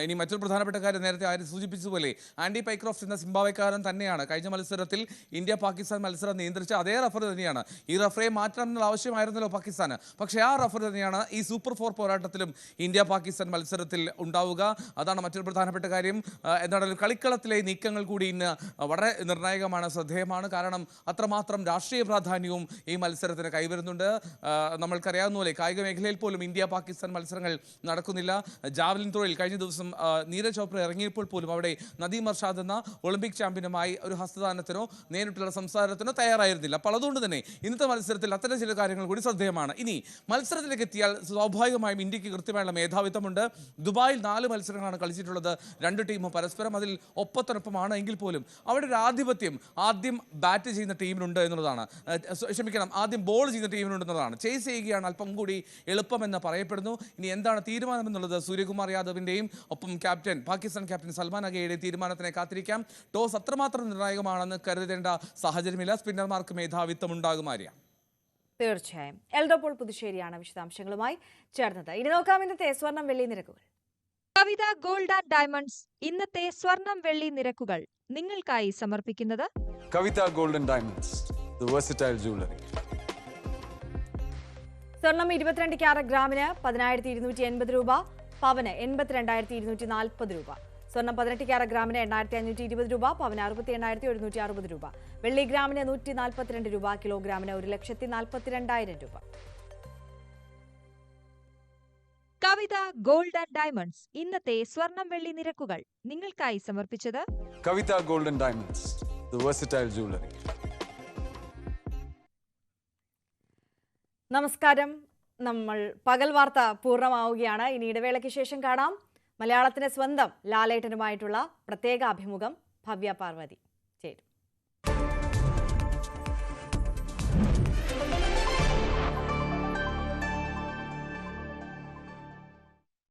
ഇനി മറ്റൊരു പ്രധാനപ്പെട്ട കാര്യം, നേരത്തെ ആരും സൂചിപ്പിച്ചതുപോലെ ആൻഡി പൈക്രോഫ്റ്റ് എന്ന സിംബാബ്വേക്കാരൻ തന്നെയാണ് കഴിഞ്ഞ മത്സരത്തിൽ ഇന്ത്യ പാകിസ്ഥാൻ മത്സരം നിയന്ത്രിച്ച അതേ റഫറി തന്നെയാണ്. ഈ റഫറിയെ മാറ്റണമെന്നുള്ള ആവശ്യമായിരുന്നല്ലോ പാകിസ്ഥാന്. പക്ഷേ ആ റഫറി തന്നെയാണ് ഈ സൂപ്പർ 4 പോരാട്ടത്തിലും ഇന്ത്യ പാകിസ്ഥാൻ മത്സരത്തിൽ ഉണ്ടാവുക. അതാണ് മറ്റൊരു പ്രധാനപ്പെട്ട കാര്യം. എന്താണ് കളിക്കളത്തിലെ നീക്കങ്ങൾ കൂടി ഇന്ന് വളരെ നിർണായകമാണ്, ശ്രദ്ധേയമാണ്. കാരണം അത്രമാത്രം രാഷ്ട്രീയ പ്രാധാന്യവും ഈ മത്സരത്തിന് കൈവരുന്നുണ്ട്. നമ്മൾക്കറിയാവുന്ന പോലെ കായിക മേഖലയിൽ പോലും ഇന്ത്യ പാകിസ്ഥാൻ മത്സരങ്ങൾ നടക്കുന്നില്ല. ജാവലിൻ ത്രോയിൽ കഴിഞ്ഞ ദിവസം നീരജ് ചോപ്ര ഇറങ്ങിയപ്പോൾ പോലും അവിടെ നദീം അർഷാദ് എന്ന ഒളിമ്പിക് ചാമ്പ്യനുമായി ഒരു ഹസ്തദാനത്തിനോ നേരിട്ടുള്ള സംസാരത്തിനോ തയ്യാറായിരുന്നില്ല. അപ്പോൾ അതുകൊണ്ട് തന്നെ ഇന്നത്തെ മത്സരത്തിൽ അത്തരം ചില കാര്യങ്ങൾ കൂടി ശ്രദ്ധേയമാണ്. ഇനി മത്സരത്തിലേക്ക് എത്തിയാൽ സ്വാഭാവികമായും ഇന്ത്യക്ക് കൃത്യമായുള്ള മേധാവിത്വമുണ്ട്. ദുബായിൽ 4 മത്സരങ്ങളാണ് കളിച്ചിട്ടുള്ളത്. 2 ടീമും പരസ്പരം അതിൽ ഒപ്പത്തിനൊപ്പമാണ് എങ്കിൽ പോലും അവിടെ ഒരു ആധിപത്യം ആദ്യം ബാറ്റ് ചെയ്യുന്ന ടീമിനുണ്ട് എന്നുള്ളതാണ്. ആദ്യം ബോൾ ചെയ്യുന്ന ടീമിനുണ്ടെന്നുള്ളതാണ്. ചേസ് ചെയ്യുകയാണ് അല്പം കൂടി എളുപ്പമെന്ന് പറയപ്പെടുന്നു. ഇനി എന്താണ് തീരുമാനം എന്നുള്ളത് സൂര്യകുമാർ യാദവിന്റെയും ഒപ്പം പാകിസ്ഥാൻ ക്യാപ്റ്റൻ സൽമാൻ അഗയുടെയും തീരുമാനത്തിനെ കാത്തിരിക്കാം. ടോസ് അത്രമാത്രം നിർണായകമാണെന്ന് കരുതേണ്ട സാഹചര്യമില്ല. സ്പിന്നർമാർക്ക് മേധാവിത്വം ഉണ്ടാകും. ആര്യ, തീർച്ചയായും. എൽദോ പോൾ പുതുശ്ശേരിയാണ് വിശദാംശങ്ങളുമായി ചേർന്നത്. ഇനി നോക്കാം ഇന്നത്തെ സ്വർണം വെള്ളി നിരക്കുകൾ. കവിത ഗോൾഡ് ആൻഡ് ഡയമണ്ട്സ് ഇന്നത്തെ സ്വർണം വെള്ളി നിരക്കുകൾ നിങ്ങൾക്കായി സമർപ്പിക്കുന്നത് Kavitha gold and diamonds, the versatile jewellery. സ്വർണം 22 ക്യാരറ്റ് ഗ്രാമിന് 10,280 രൂപ, പവന് 82,240 രൂപ. സ്വർണം 18 ക്യാരറ്റ് ഗ്രാമിന് 8,520 രൂപ, പവന് 68,760 രൂപ. വെള്ളി ഗ്രാമിന് 142 രൂപ, കിലോഗ്രാമിന് 1,42,000 രൂപ. കവിത ഗോൾഡ് ആൻഡ് ഡയമണ്ട്സ് ഇന്നത്തെ സ്വർണം വെള്ളി നിരക്കുകൾ നിങ്ങൾക്കായി സമർപ്പിച്ചത് Kavitha gold and diamonds, the versatile jewellery. നമസ്കാരം. നമ്മൾ പകൽ വാർത്ത പൂർണ്ണമാവുകയാണ്. ഇനി ഇടവേളയ്ക്ക് ശേഷം കാണാം മലയാളത്തിന്റെ സ്വന്തം ലാലേട്ടനുമായിട്ടുള്ള പ്രത്യേക അഭിമുഖം. ഭവ്യ പാർവതി ചേരും.